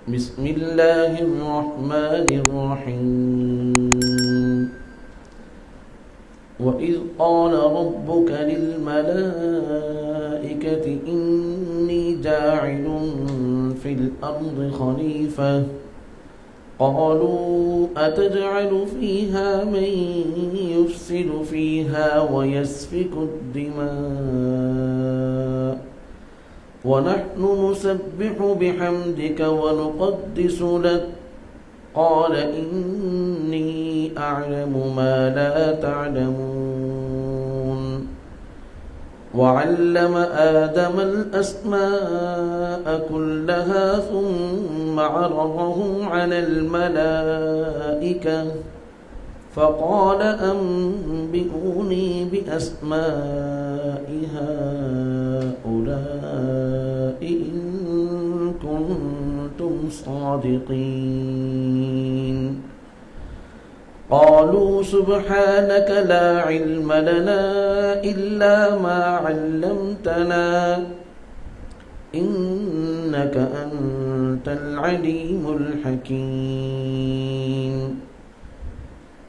بسم الله الرحمن الرحيم وإذ قال ربك للملائكة إني جاعل في الأرض خليفة قالوا أتجعل فيها من يفسد فيها ويسفك الدماء ونحن نسبح بحمدك ونقدس لك قال إني أعلم ما لا تعلمون وعلم آدم الأسماء كلها ثم عرضهم على الملائكة فقال أنبئوني بأسماء هؤلاء إن كنتم صادقين قالوا سبحانك لا علم لنا إلا ما علمتنا إنك أنت العليم الحكيم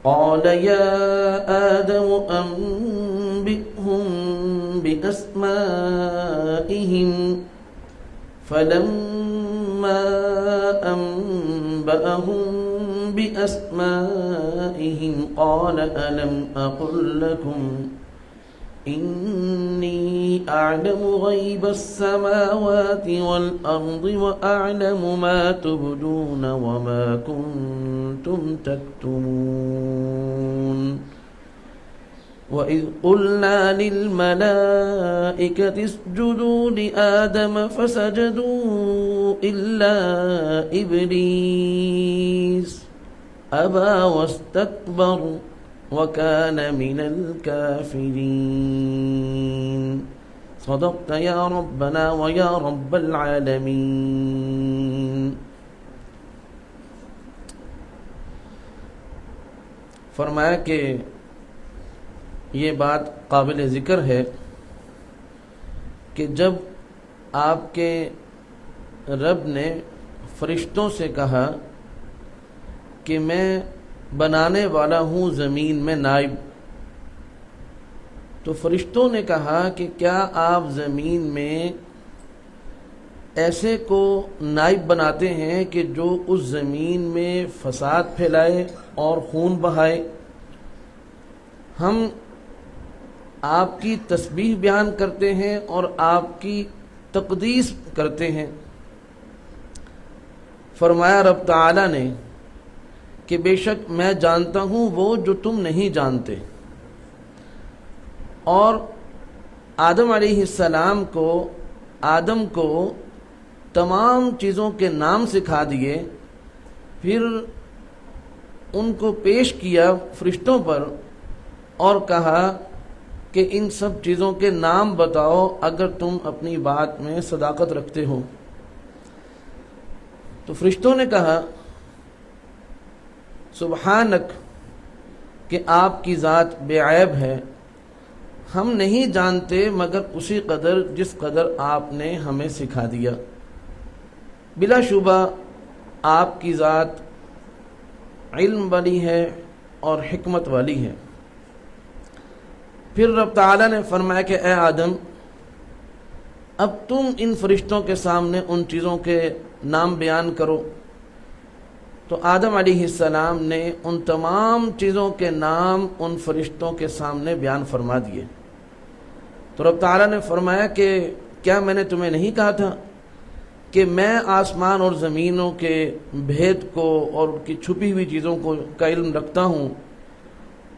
قال يا آدم أنبئهم بأسمائهم فلما أنبأهم بأسمائهم قال ألم أقل لكم إني أعلم غيب السماوات والأرض وأعلم ما تبدون وما كنتم تكتمون وإذ قلنا للملائكة اسجدوا لآدم فسجدوا إلا إبليس أبى واستكبر وكان من الكافرين صدقت يا ربنا ويا رب العالمين. فرمایا کہ یہ بات قابل ذکر ہے کہ جب آپ کے رب نے فرشتوں سے کہا کہ میں بنانے والا ہوں زمین میں نائب، تو فرشتوں نے کہا کہ کیا آپ زمین میں ایسے کو نائب بناتے ہیں کہ جو اس زمین میں فساد پھیلائے اور خون بہائے؟ ہم آپ کی تسبیح بیان کرتے ہیں اور آپ کی تقدیس کرتے ہیں۔ فرمایا رب تعالی نے کہ بے شک میں جانتا ہوں وہ جو تم نہیں جانتے، اور آدم علیہ السلام کو تمام چیزوں کے نام سکھا دیے، پھر ان کو پیش کیا فرشتوں پر اور کہا کہ ان سب چیزوں کے نام بتاؤ اگر تم اپنی بات میں صداقت رکھتے ہو۔ تو فرشتوں نے کہا سبحانک، کہ آپ کی ذات بے عیب ہے، ہم نہیں جانتے مگر اسی قدر جس قدر آپ نے ہمیں سکھا دیا۔ بلا شبہ آپ کی ذات علم والی ہے اور حکمت والی ہے۔ پھر رب تعالیٰ نے فرمایا کہ اے آدم، اب تم ان فرشتوں کے سامنے ان چیزوں کے نام بیان کرو۔ تو آدم علیہ السلام نے ان تمام چیزوں کے نام ان فرشتوں کے سامنے بیان فرما دیے۔ تو رب تعالیٰ نے فرمایا کہ کیا میں نے تمہیں نہیں کہا تھا کہ میں آسمان اور زمینوں کے بھید کو اور ان کی چھپی ہوئی چیزوں کا علم رکھتا ہوں،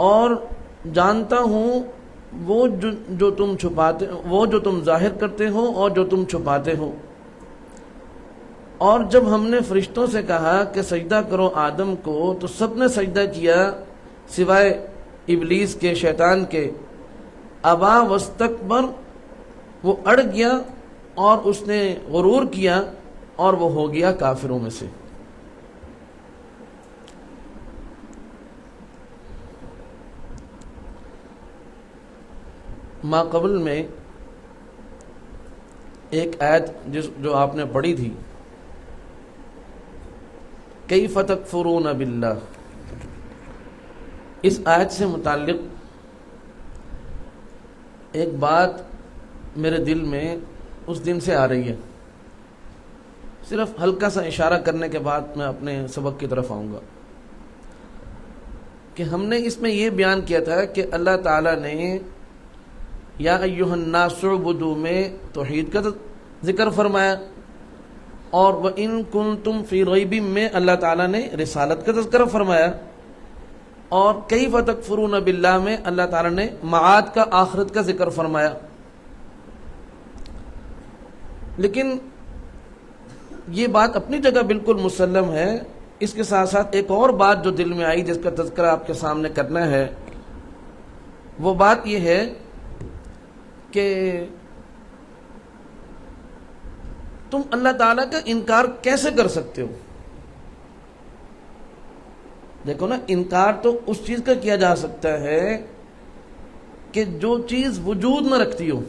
اور جانتا ہوں وہ جو تم چھپاتے، وہ جو تم ظاہر کرتے ہو اور جو تم چھپاتے ہو۔ اور جب ہم نے فرشتوں سے کہا کہ سجدہ کرو آدم کو، تو سب نے سجدہ کیا سوائے ابلیس کے، شیطان کے۔ ابا واستکبر، وہ اڑ گیا اور اس نے غرور کیا اور وہ ہو گیا کافروں میں سے۔ ما قبل میں ایک آیت جو آپ نے پڑھی تھی کیف تکفرون باللہ، اس آیت سے متعلق ایک بات میرے دل میں اس دن سے آ رہی ہے. صرف ہلکا سا اشارہ کرنے کے بعد میں اپنے سبق کی طرف آؤں گا کہ ہم نے اس میں یہ بیان کیا تھا کہ اللہ تعالیٰ نے یا ایھا الناس اعبدوا میں توحید کا ذکر فرمایا، اور وَإِن كُنتُمْ فِي رَيْبٍ میں اللہ تعالیٰ نے رسالت کا تذکرہ فرمایا، اور کیف تکفرون باللہ میں اللہ تعالیٰ نے معاد کا، آخرت کا ذکر فرمایا. لیکن یہ بات اپنی جگہ بالکل مسلم ہے. اس کے ساتھ ساتھ ایک اور بات جو دل میں آئی جس کا تذکرہ آپ کے سامنے کرنا ہے، وہ بات یہ ہے کہ تم اللہ تعالیٰ کا انکار کیسے کر سکتے ہو؟ دیکھو نا، انکار تو اس چیز کا کیا جا سکتا ہے کہ جو چیز وجود نہ رکھتی ہو،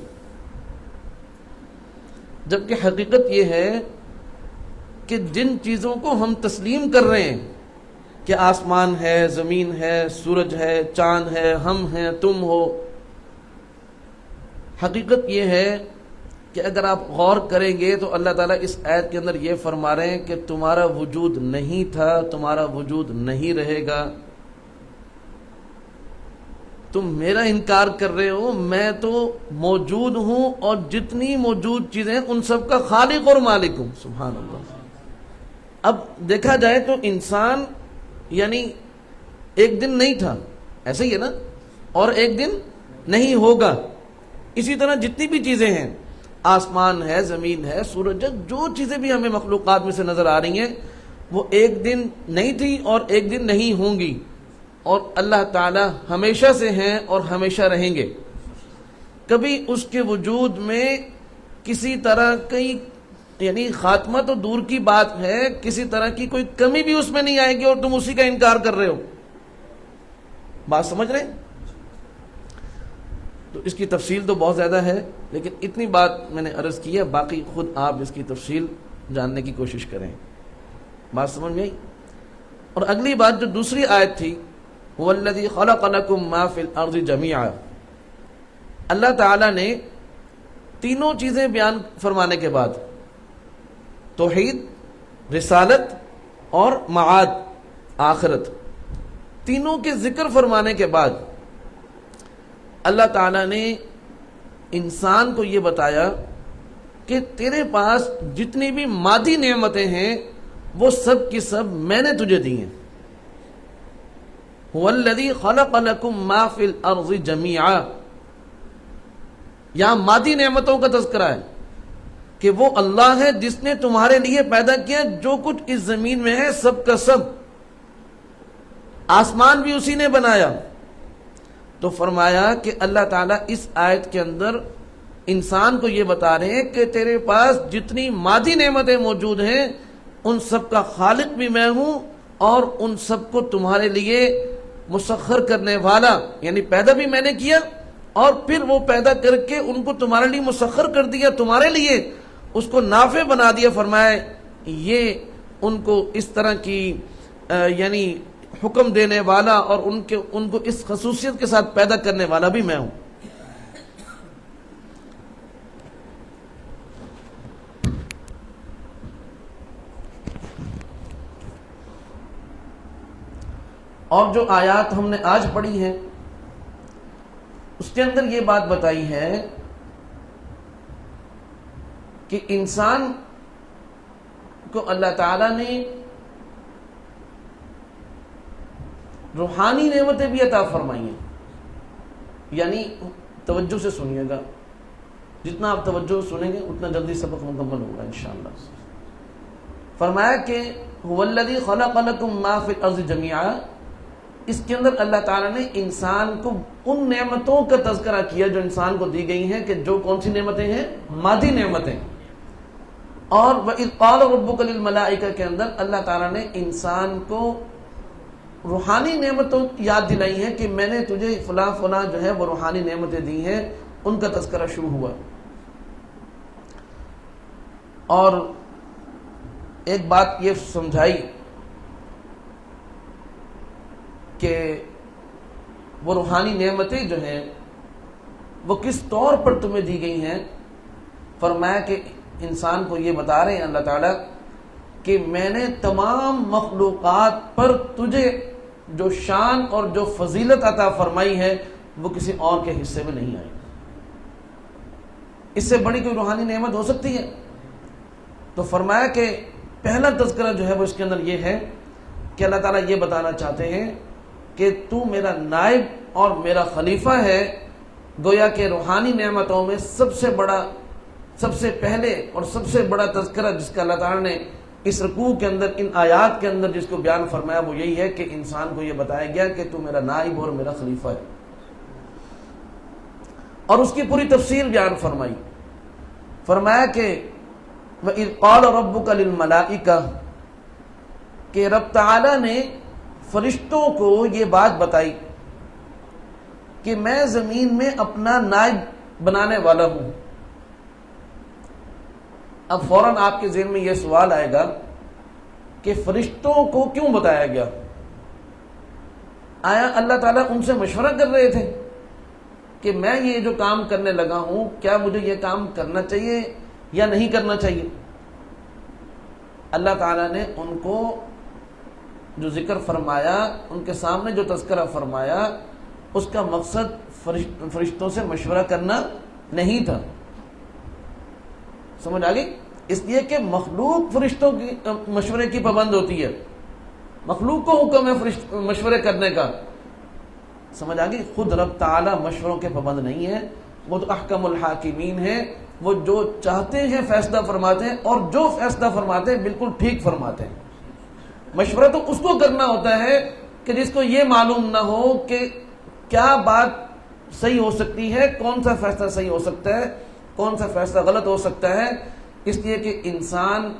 جبکہ حقیقت یہ ہے کہ جن چیزوں کو ہم تسلیم کر رہے ہیں کہ آسمان ہے، زمین ہے، سورج ہے، چاند ہے، ہم ہیں، تم ہو، حقیقت یہ ہے کہ اگر آپ غور کریں گے تو اللہ تعالیٰ اس آیت کے اندر یہ فرما رہے ہیں کہ تمہارا وجود نہیں تھا، تمہارا وجود نہیں رہے گا، تم میرا انکار کر رہے ہو، میں تو موجود ہوں اور جتنی موجود چیزیں ان سب کا خالق اور مالک ہوں. سبحان اللہ. اب دیکھا جائے تو انسان یعنی ایک دن نہیں تھا، ایسے ہی ہے نا، اور ایک دن نہیں ہوگا. اسی طرح جتنی بھی چیزیں ہیں، آسمان ہے، زمین ہے، سورج ہے، جو چیزیں بھی ہمیں مخلوقات میں سے نظر آ رہی ہیں، وہ ایک دن نہیں تھی اور ایک دن نہیں ہوں گی، اور اللہ تعالی ہمیشہ سے ہیں اور ہمیشہ رہیں گے. کبھی اس کے وجود میں کسی طرح کی یعنی خاتمہ تو دور کی بات ہے، کسی طرح کی کوئی کمی بھی اس میں نہیں آئے گی اور تم اسی کا انکار کر رہے ہو. بات سمجھ رہے ہیں؟ تو اس کی تفصیل تو بہت زیادہ ہے، لیکن اتنی بات میں نے عرض کی ہے، باقی خود آپ اس کی تفصیل جاننے کی کوشش کریں. بات سمجھ میں آئی؟ اور اگلی بات جو دوسری آیت تھی، هو الذی خلق لکم ما فی الارض جمیعا، اللہ تعالیٰ نے تینوں چیزیں بیان فرمانے کے بعد، توحید، رسالت اور معاد، آخرت، تینوں کے ذکر فرمانے کے بعد اللہ تعالیٰ نے انسان کو یہ بتایا کہ تیرے پاس جتنی بھی مادی نعمتیں ہیں وہ سب کی سب میں نے تجھے دی ہیں. هو الذی خلق لکم ما فی الارض جمیعا، یہاں مادی نعمتوں کا تذکرہ ہے کہ وہ اللہ ہے جس نے تمہارے لیے پیدا کیا جو کچھ اس زمین میں ہے، سب کا سب. آسمان بھی اسی نے بنایا. تو فرمایا کہ اللہ تعالیٰ اس آیت کے اندر انسان کو یہ بتا رہے ہیں کہ تیرے پاس جتنی مادی نعمتیں موجود ہیں ان سب کا خالق بھی میں ہوں، اور ان سب کو تمہارے لیے مسخر کرنے والا، یعنی پیدا بھی میں نے کیا اور پھر وہ پیدا کر کے ان کو تمہارے لیے مسخر کر دیا، تمہارے لیے اس کو نافع بنا دیا. فرمایا یہ ان کو اس طرح کی یعنی حکم دینے والا اور ان کو اس خصوصیت کے ساتھ پیدا کرنے والا بھی میں ہوں. اور جو آیات ہم نے آج پڑھی ہیں اس کے اندر یہ بات بتائی ہے کہ انسان کو اللہ تعالیٰ نے روحانی نعمتیں بھی عطا فرمائی ہیں. یعنی توجہ سے سنیے گا، جتنا آپ توجہ سنیں گے اتنا جلدی سبق مکمل ہوگا انشاءاللہ. فرمایا کہ هو الذی خلق لکم ما فی الارض جمیعا، اس کے اندر اللہ تعالیٰ نے انسان کو ان نعمتوں کا تذکرہ کیا جو انسان کو دی گئی ہیں، کہ جو کون سی نعمتیں ہیں؟ مادی نعمتیں. اور وَإِذْ قَالَ رَبُّكَ لِلْمَلَائِكَةِ کے اندر اللہ تعالیٰ نے انسان کو روحانی نعمتوں یاد دلائی ہیں کہ میں نے تجھے فلاں فلاں جو ہے وہ روحانی نعمتیں دی ہیں، ان کا تذکرہ شروع ہوا. اور ایک بات یہ سمجھائی کہ وہ روحانی نعمتیں جو ہیں وہ کس طور پر تمہیں دی گئی ہیں. فرمایا کہ انسان کو یہ بتا رہے ہیں اللہ تعالیٰ کہ میں نے تمام مخلوقات پر تجھے جو شان اور جو فضیلت عطا فرمائی ہے وہ کسی اور کے حصے میں نہیں آئی. اس سے بڑی کوئی روحانی نعمت ہو سکتی ہے؟ تو فرمایا کہ پہلا تذکرہ جو ہے وہ اس کے اندر یہ ہے کہ اللہ تعالیٰ یہ بتانا چاہتے ہیں کہ تو میرا نائب اور میرا خلیفہ ہے. گویا کہ روحانی نعمتوں میں سب سے بڑا، سب سے پہلے اور سب سے بڑا تذکرہ جس کا اللہ تعالیٰ نے اس رکوع کے اندر، ان آیات کے اندر جس کو بیان فرمایا وہ یہی ہے کہ انسان کو یہ بتایا گیا کہ تو میرا نائب اور میرا خلیفہ ہے. اور اس کی پوری تفصیل بیان فرمائی. فرمایا کہ وَإِذْ قَالَ رَبُّكَ لِلْمَلَائِكَةِ کہ رب تعالیٰ نے فرشتوں کو یہ بات بتائی کہ میں زمین میں اپنا نائب بنانے والا ہوں. اب فوراً آپ کے ذہن میں یہ سوال آئے گا کہ فرشتوں کو کیوں بتایا گیا؟ آیا اللہ تعالیٰ ان سے مشورہ کر رہے تھے کہ میں یہ جو کام کرنے لگا ہوں کیا مجھے یہ کام کرنا چاہیے یا نہیں کرنا چاہیے؟ اللہ تعالیٰ نے ان کو جو ذکر فرمایا، ان کے سامنے جو تذکرہ فرمایا، اس کا مقصد فرشتوں سے مشورہ کرنا نہیں تھا. سمجھ آگئی؟ اس لیے کہ مخلوق فرشتوں کی مشورے کی پابند ہوتی ہے. مخلوق کو حکم ہے مشورے کرنے کا. سمجھ آگئی؟ خود رب تعالیٰ مشوروں کے پابند نہیں ہے. وہ تو احکم الحاکمین ہے. وہ جو چاہتے ہیں فیصلہ فرماتے ہیں، اور جو فیصلہ فرماتے ہیں بالکل ٹھیک فرماتے ہیں. مشورہ تو اس کو کرنا ہوتا ہے کہ جس کو یہ معلوم نہ ہو کہ کیا بات صحیح ہو سکتی ہے، کون سا فیصلہ صحیح ہو سکتا ہے، کون سا فیصلہ غلط ہو سکتا ہے. اس لیے کہ انسان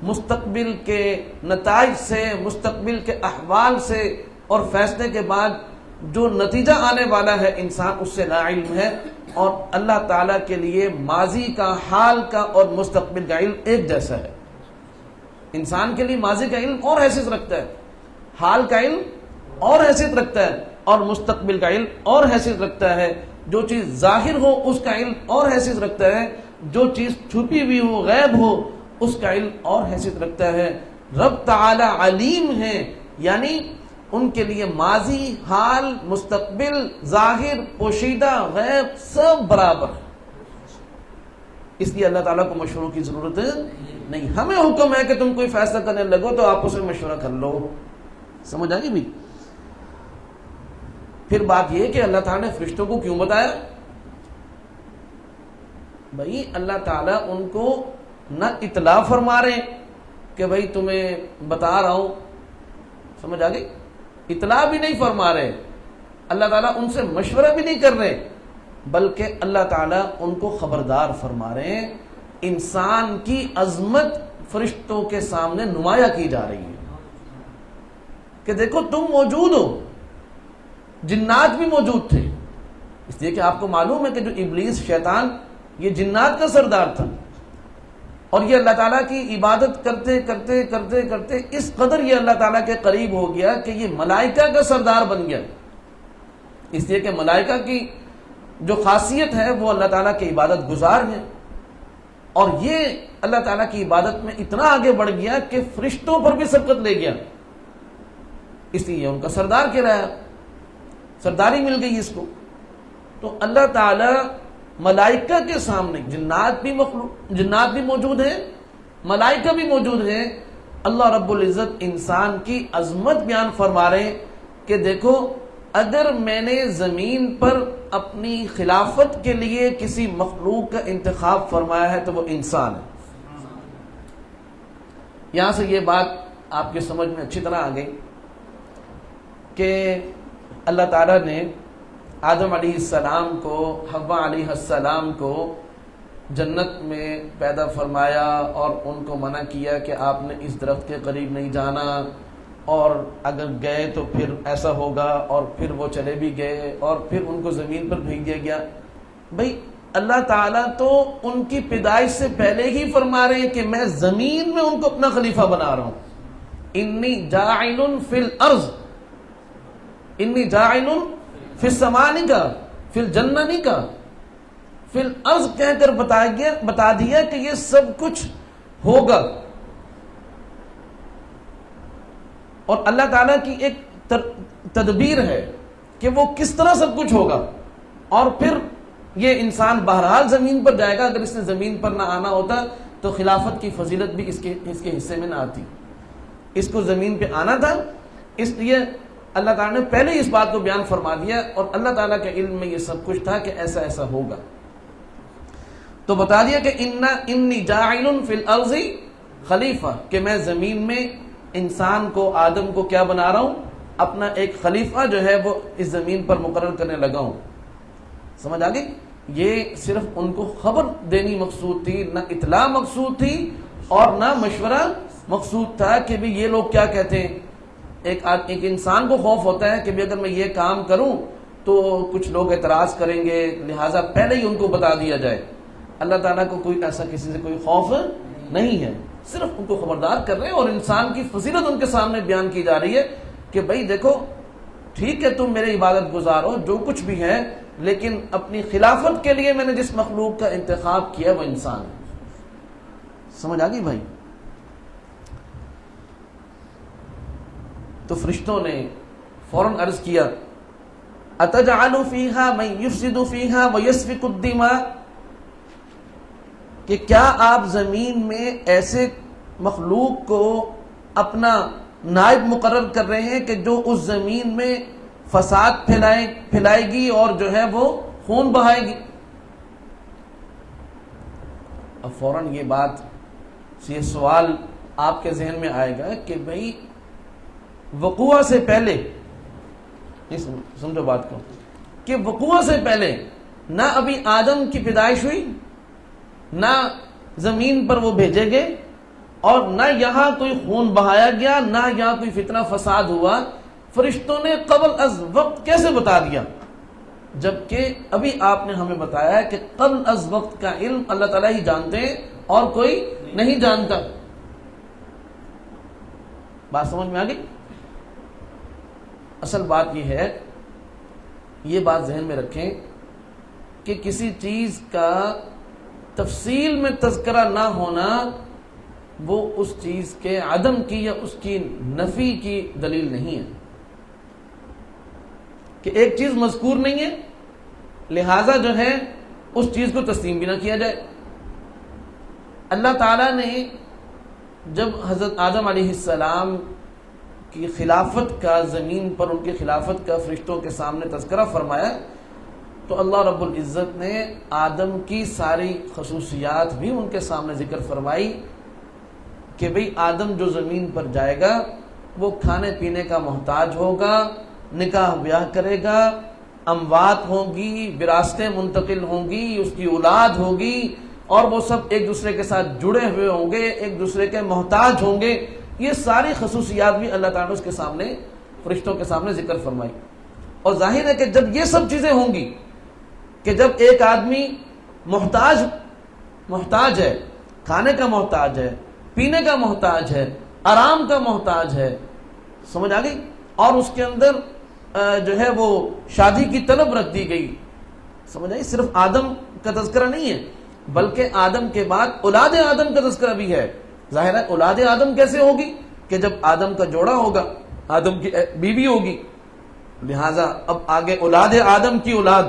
مستقبل کے نتائج سے، مستقبل کے احوال سے اور فیصلے کے بعد جو نتیجہ آنے والا ہے انسان اس سے لا علم ہے. اور اللہ تعالیٰ کے لیے ماضی کا، حال کا اور مستقبل کا علم ایک جیسا ہے. انسان کے لیے ماضی کا علم اور حیثیت رکھتا ہے، حال کا علم اور حیثیت رکھتا ہے، اور مستقبل کا علم اور حیثیت رکھتا ہے. جو چیز ظاہر ہو اس کا علم اور حیثیت رکھتا ہے، جو چیز چھپی ہوئی ہو، غیب ہو، اس کا علم اور حیثیت رکھتا ہے. رب تعالی علیم ہے، یعنی ان کے لیے ماضی، حال، مستقبل، ظاہر، پوشیدہ، غیب سب برابر. اس لیے اللہ تعالیٰ کو مشوروں کی ضرورت نہیں. ہمیں حکم ہے کہ تم کوئی فیصلہ کرنے لگو تو آپ اسے مشورہ کر لو. سمجھ آ گئی بھی؟ پھر بات یہ کہ اللہ تعالیٰ نے فرشتوں کو کیوں بتایا؟ بھائی اللہ تعالیٰ ان کو نہ اطلاع فرما رہے ہیں کہ بھائی تمہیں بتا رہا ہوں، سمجھ آ گئی؟ اطلاع بھی نہیں فرما رہے. اللہ تعالیٰ ان سے مشورہ بھی نہیں کر رہے، بلکہ اللہ تعالیٰ ان کو خبردار فرما رہے ہیں. انسان کی عظمت فرشتوں کے سامنے نمایاں کی جا رہی ہے کہ دیکھو تم موجود ہو. جنات بھی موجود تھے، اس لیے کہ آپ کو معلوم ہے کہ جو ابلیس شیطان یہ جنات کا سردار تھا، اور یہ اللہ تعالیٰ کی عبادت کرتے کرتے کرتے کرتے اس قدر یہ اللہ تعالیٰ کے قریب ہو گیا کہ یہ ملائکہ کا سردار بن گیا. اس لیے کہ ملائکہ کی جو خاصیت ہے وہ اللہ تعالیٰ کی عبادت گزار ہے، اور یہ اللہ تعالیٰ کی عبادت میں اتنا آگے بڑھ گیا کہ فرشتوں پر بھی سبقت لے گیا. اس لیے ان کا سردار کہلایا، سرداری مل گئی اس کو. تو اللہ تعالیٰ ملائکہ کے سامنے، جنات بھی موجود ہیں، ملائکہ بھی موجود ہیں. اللہ رب العزت انسان کی عظمت بیان فرما رہے ہیں کہ دیکھو اگر میں نے زمین پر اپنی خلافت کے لیے کسی مخلوق کا انتخاب فرمایا ہے تو وہ انسان ہے. یہاں سے یہ بات آپ کے سمجھ میں اچھی طرح آ گئی کہ اللہ تعالیٰ نے آدم علیہ السلام کو، حوا علیہ السلام کو جنت میں پیدا فرمایا اور ان کو منع کیا کہ آپ نے اس درخت کے قریب نہیں جانا، اور اگر گئے تو پھر ایسا ہوگا، اور پھر وہ چلے بھی گئے اور پھر ان کو زمین پر بھیج دیا گیا. بھائی اللہ تعالیٰ تو ان کی پیدائش سے پہلے ہی فرما رہے ہیں کہ میں زمین میں ان کو اپنا خلیفہ بنا رہا ہوں. انی جاعل فی الارض، انی جاعل فی السماء نہیں کہا، فی الجنہ نہیں کہا، فی الارض کہہ کر بتا دیا کہ یہ سب کچھ ہوگا. اور اللہ تعالیٰ کی ایک تدبیر ہے کہ وہ کس طرح سب کچھ ہوگا. اور پھر یہ انسان بہرحال زمین پر جائے گا. اگر اس نے زمین پر نہ آنا ہوتا تو خلافت کی فضیلت بھی اس کے حصے میں نہ آتی. اس کو زمین پہ آنا تھا، اس لیے اللہ تعالیٰ نے پہلے ہی اس بات کو بیان فرما دیا، اور اللہ تعالیٰ کے علم میں یہ سب کچھ تھا کہ ایسا ایسا ہوگا. تو بتا دیا کہ انی جاعل فی الارض خلیفہ، کہ میں زمین میں انسان کو، آدم کو کیا بنا رہا ہوں؟ اپنا ایک خلیفہ جو ہے وہ اس زمین پر مقرر کرنے لگا ہوں. سمجھ آ گئی؟ یہ صرف ان کو خبر دینی مقصود تھی، نہ اطلاع مقصود تھی اور نہ مشورہ مقصود تھا کہ بھی یہ لوگ کیا کہتے ہیں. ایک انسان کو خوف ہوتا ہے کہ بھی اگر میں یہ کام کروں تو کچھ لوگ اعتراض کریں گے، لہٰذا پہلے ہی ان کو بتا دیا جائے. اللہ تعالیٰ کو کوئی ایسا کسی سے کوئی خوف نہیں ہے، صرف ان کو خبردار کر رہے ہیں. اور انسان کی فضیلت ان کے سامنے بیان کی جا رہی ہے کہ بھائی دیکھو، ٹھیک ہے تم میرے عبادت گزار ہو جو کچھ بھی ہے، لیکن اپنی خلافت کے لیے میں نے جس مخلوق کا انتخاب کیا وہ انسان ہے. سمجھ آ گئی بھائی؟ تو فرشتوں نے فوراً عرض کیا اتجعل فیہا من یفسد فیہا ویسفک الدماء، کہ کیا آپ زمین میں ایسے مخلوق کو اپنا نائب مقرر کر رہے ہیں کہ جو اس زمین میں فساد پھیلائے گی اور جو ہے وہ خون بہائے گی. اب فوراً یہ سوال آپ کے ذہن میں آئے گا کہ بھئی وقوع سے پہلے، سمجھو بات کو، کہ وقوع سے پہلے نہ ابھی آدم کی پیدائش ہوئی، نہ زمین پر وہ بھیجے گئے، اور نہ یہاں کوئی خون بہایا گیا، نہ یہاں کوئی فتنہ فساد ہوا. فرشتوں نے قبل از وقت کیسے بتا دیا؟ جبکہ ابھی آپ نے ہمیں بتایا کہ قبل از وقت کا علم اللہ تعالیٰ ہی جانتے ہیں اور کوئی نہیں جانتا. بات سمجھ میں آ گئی؟ اصل بات یہ ہے، یہ بات ذہن میں رکھیں کہ کسی چیز کا تفصیل میں تذکرہ نہ ہونا وہ اس چیز کے عدم کی یا اس کی نفی کی دلیل نہیں ہے. کہ ایک چیز مذکور نہیں ہے لہذا جو ہے اس چیز کو تسلیم بھی نہ کیا جائے. اللہ تعالیٰ نے جب حضرت آدم علیہ السلام کی خلافت کا، زمین پر ان کی خلافت کا فرشتوں کے سامنے تذکرہ فرمایا تو اللہ رب العزت نے آدم کی ساری خصوصیات بھی ان کے سامنے ذکر فرمائی کہ بھئی آدم جو زمین پر جائے گا وہ کھانے پینے کا محتاج ہوگا، نکاح بیاہ کرے گا، اموات ہوں گی، وراثتیں منتقل ہوں گی، اس کی اولاد ہوگی، اور وہ سب ایک دوسرے کے ساتھ جڑے ہوئے ہوں گے، ایک دوسرے کے محتاج ہوں گے. یہ ساری خصوصیات بھی اللہ تعالیٰ نے اس کے سامنے، فرشتوں کے سامنے ذکر فرمائی. اور ظاہر ہے کہ جب یہ سب چیزیں ہوں گی، کہ جب ایک آدمی محتاج ہے، کھانے کا محتاج ہے، پینے کا محتاج ہے، آرام کا محتاج ہے، سمجھ آ گئی، اور اس کے اندر جو ہے وہ شادی کی طلب رکھ دی گئی. سمجھ آئی؟ صرف آدم کا تذکرہ نہیں ہے بلکہ آدم کے بعد اولاد آدم کا تذکرہ بھی ہے. ظاہر ہے اولاد آدم کیسے ہوگی؟ کہ جب آدم کا جوڑا ہوگا، آدم کی بیوی ہوگی، لہذا اب آگے اولاد آدم کی اولاد،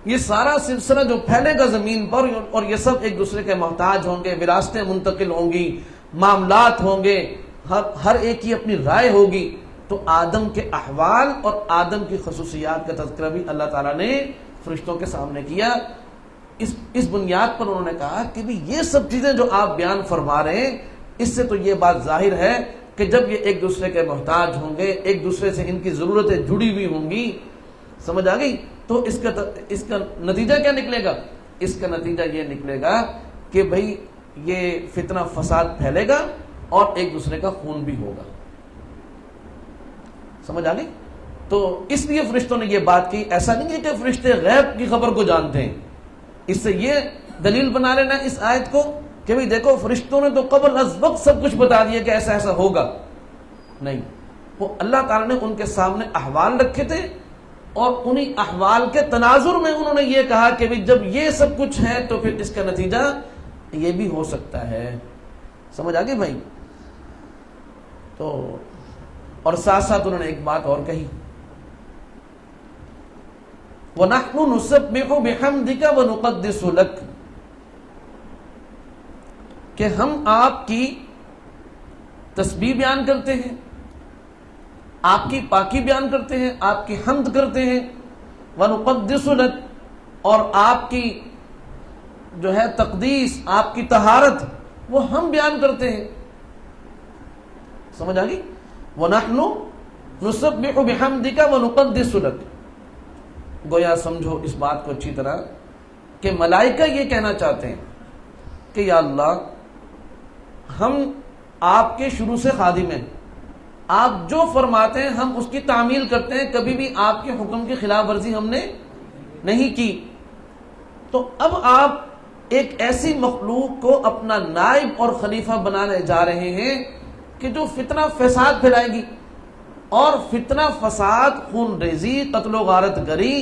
یہ سارا سلسلہ جو پھیلے گا زمین پر، اور یہ سب ایک دوسرے کے محتاج ہوں گے، وراثتیں منتقل ہوں گی، معاملات ہوں گے، ہر ایک کی اپنی رائے ہوگی. تو آدم کے احوال اور آدم کی خصوصیات کا تذکرہ بھی اللہ تعالیٰ نے فرشتوں کے سامنے کیا. اس بنیاد پر انہوں نے کہا کہ بھی یہ سب چیزیں جو آپ بیان فرما رہے ہیں، اس سے تو یہ بات ظاہر ہے کہ جب یہ ایک دوسرے کے محتاج ہوں گے، ایک دوسرے سے ان کی ضرورتیں جڑی ہوئی ہوں گی، سمجھ آ گئی، تو اس کا نتیجہ کیا نکلے گا؟ اس کا نتیجہ یہ نکلے گا کہ بھئی یہ فتنہ فساد پھیلے گا اور ایک دوسرے کا خون بھی ہوگا. سمجھ آ گئی؟ تو اس لیے فرشتوں نے یہ بات کی. ایسا نہیں ہے کہ فرشتے غیب کی خبر کو جانتے ہیں. اس سے یہ دلیل بنا لینا اس آیت کو کہ بھئی دیکھو فرشتوں نے تو قبل از وقت سب کچھ بتا دیا کہ ایسا ایسا ہوگا. نہیں، وہ اللہ تعالیٰ نے ان کے سامنے احوال رکھے تھے اور انہی احوال کے تناظر میں انہوں نے یہ کہا کہ جب یہ سب کچھ ہے تو پھر اس کا نتیجہ یہ بھی ہو سکتا ہے. سمجھ آگے بھائی؟ تو اور ساتھ ساتھ انہوں نے ایک بات اور کہی، وَنَحْنُ نُسَبِّحُ بِحَمْدِكَ وَنُقَدِّسُ لَكَ، کہ ہم آپ کی تسبیح بیان کرتے ہیں، آپ کی پاکی بیان کرتے ہیں، آپ کی حمد کرتے ہیں، وَنُقَدِّسُ لَكَ، اور آپ کی جو ہے تقدیس، آپ کی طہارت وہ ہم بیان کرتے ہیں. سمجھ آ گئی؟ وَنَحْنُ نُسَبِّحُ بِحَمْدِكَ وَنُقَدِّسُ لَكَ. گویا سمجھو اس بات کو اچھی طرح کہ ملائکہ یہ کہنا چاہتے ہیں کہ یا اللہ، ہم آپ کے شروع سے خادم ہیں، آپ جو فرماتے ہیں ہم اس کی تعمیل کرتے ہیں، کبھی بھی آپ کے حکم کی خلاف ورزی ہم نے نہیں کی. تو اب آپ ایک ایسی مخلوق کو اپنا نائب اور خلیفہ بنانے جا رہے ہیں کہ جو فتنہ فساد پھیلائے گی، اور فتنہ فساد، خون ریزی، قتل و غارت گری،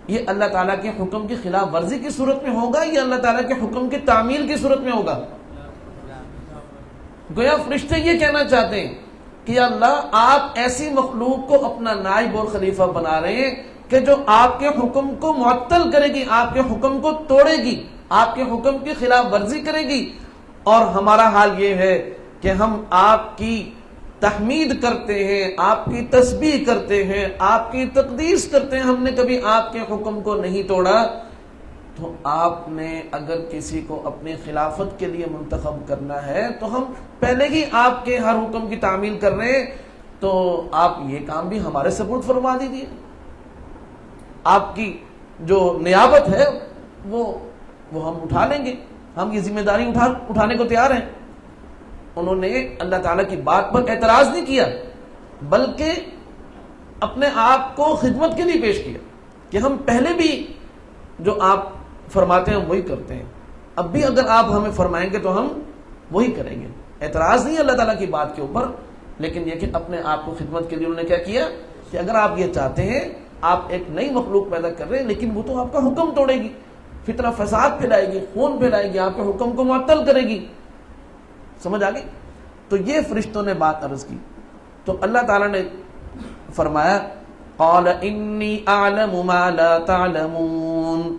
یہ اللہ تعالیٰ کے حکم کی خلاف ورزی کی صورت میں ہوگا یا اللہ تعالیٰ کے حکم کی تعمیل کی صورت میں ہوگا؟ گویا فرشتے یہ کہنا چاہتے ہیں کہ اللہ، آپ ایسی مخلوق کو اپنا نائب اور خلیفہ بنا رہے ہیں کہ جو آپ کے حکم کو معطل کرے گی، آپ کے حکم کو توڑے گی، آپ کے حکم کی خلاف ورزی کرے گی. اور ہمارا حال یہ ہے کہ ہم آپ کی تحمید کرتے ہیں، آپ کی تسبیح کرتے ہیں، آپ کی تقدیس کرتے ہیں، ہم نے کبھی آپ کے حکم کو نہیں توڑا. تو آپ نے اگر کسی کو اپنی خلافت کے لیے منتخب کرنا ہے تو ہم پہلے ہی آپ کے ہر حکم کی تعمیل کر رہے ہیں، تو آپ یہ کام بھی ہمارے سپرد فرما دیجیے. آپ کی جو نیابت ہے وہ ہم اٹھا لیں گے، ہم یہ ذمہ داری اٹھانے کو تیار ہیں. انہوں نے اللہ تعالیٰ کی بات پر اعتراض نہیں کیا، بلکہ اپنے آپ کو خدمت کے لیے پیش کیا کہ ہم پہلے بھی جو آپ فرماتے ہیں وہی کرتے ہیں، اب بھی اگر آپ ہمیں فرمائیں گے تو ہم وہی کریں گے. اعتراض نہیں اللہ تعالیٰ کی بات کے اوپر، لیکن یہ کہ اپنے آپ کو خدمت کے لیے انہوں نے کیا کیا کہ اگر آپ یہ چاہتے ہیں، آپ ایک نئی مخلوق پیدا کر رہے ہیں لیکن وہ تو آپ کا حکم توڑے گی، فتنہ فساد پھیلائے گی، خون پھیلائے گی، آپ کے حکم کو معطل کرے گی. سمجھ آ گئی؟ تو یہ فرشتوں نے بات عرض کی تو اللہ تعالیٰ نے فرمایا قال انی اعلم ما لا تعلمون،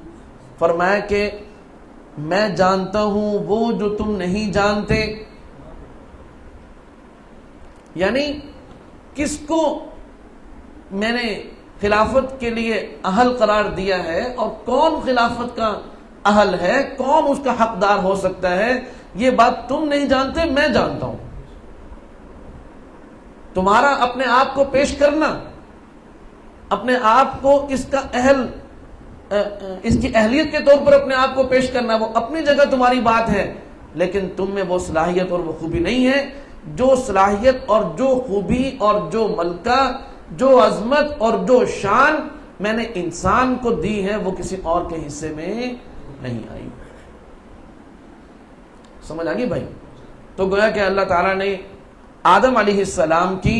فرمایا کہ میں جانتا ہوں وہ جو تم نہیں جانتے. یعنی کس کو میں نے خلافت کے لیے اہل قرار دیا ہے اور کون خلافت کا اہل ہے، کون اس کا حقدار ہو سکتا ہے، یہ بات تم نہیں جانتے، میں جانتا ہوں. تمہارا اپنے آپ کو پیش کرنا، اپنے آپ کو اس کا اس کی اہلیت کے طور پر اپنے آپ کو پیش کرنا، وہ اپنی جگہ تمہاری بات ہے، لیکن تم میں وہ صلاحیت اور وہ خوبی نہیں ہے. جو صلاحیت اور جو خوبی اور جو ملکہ، جو عظمت اور جو شان میں نے انسان کو دی ہے وہ کسی اور کے حصے میں نہیں آئی. سمجھ آگئی بھائی؟ تو گویا کہ اللہ تعالیٰ نے آدم علیہ السلام کی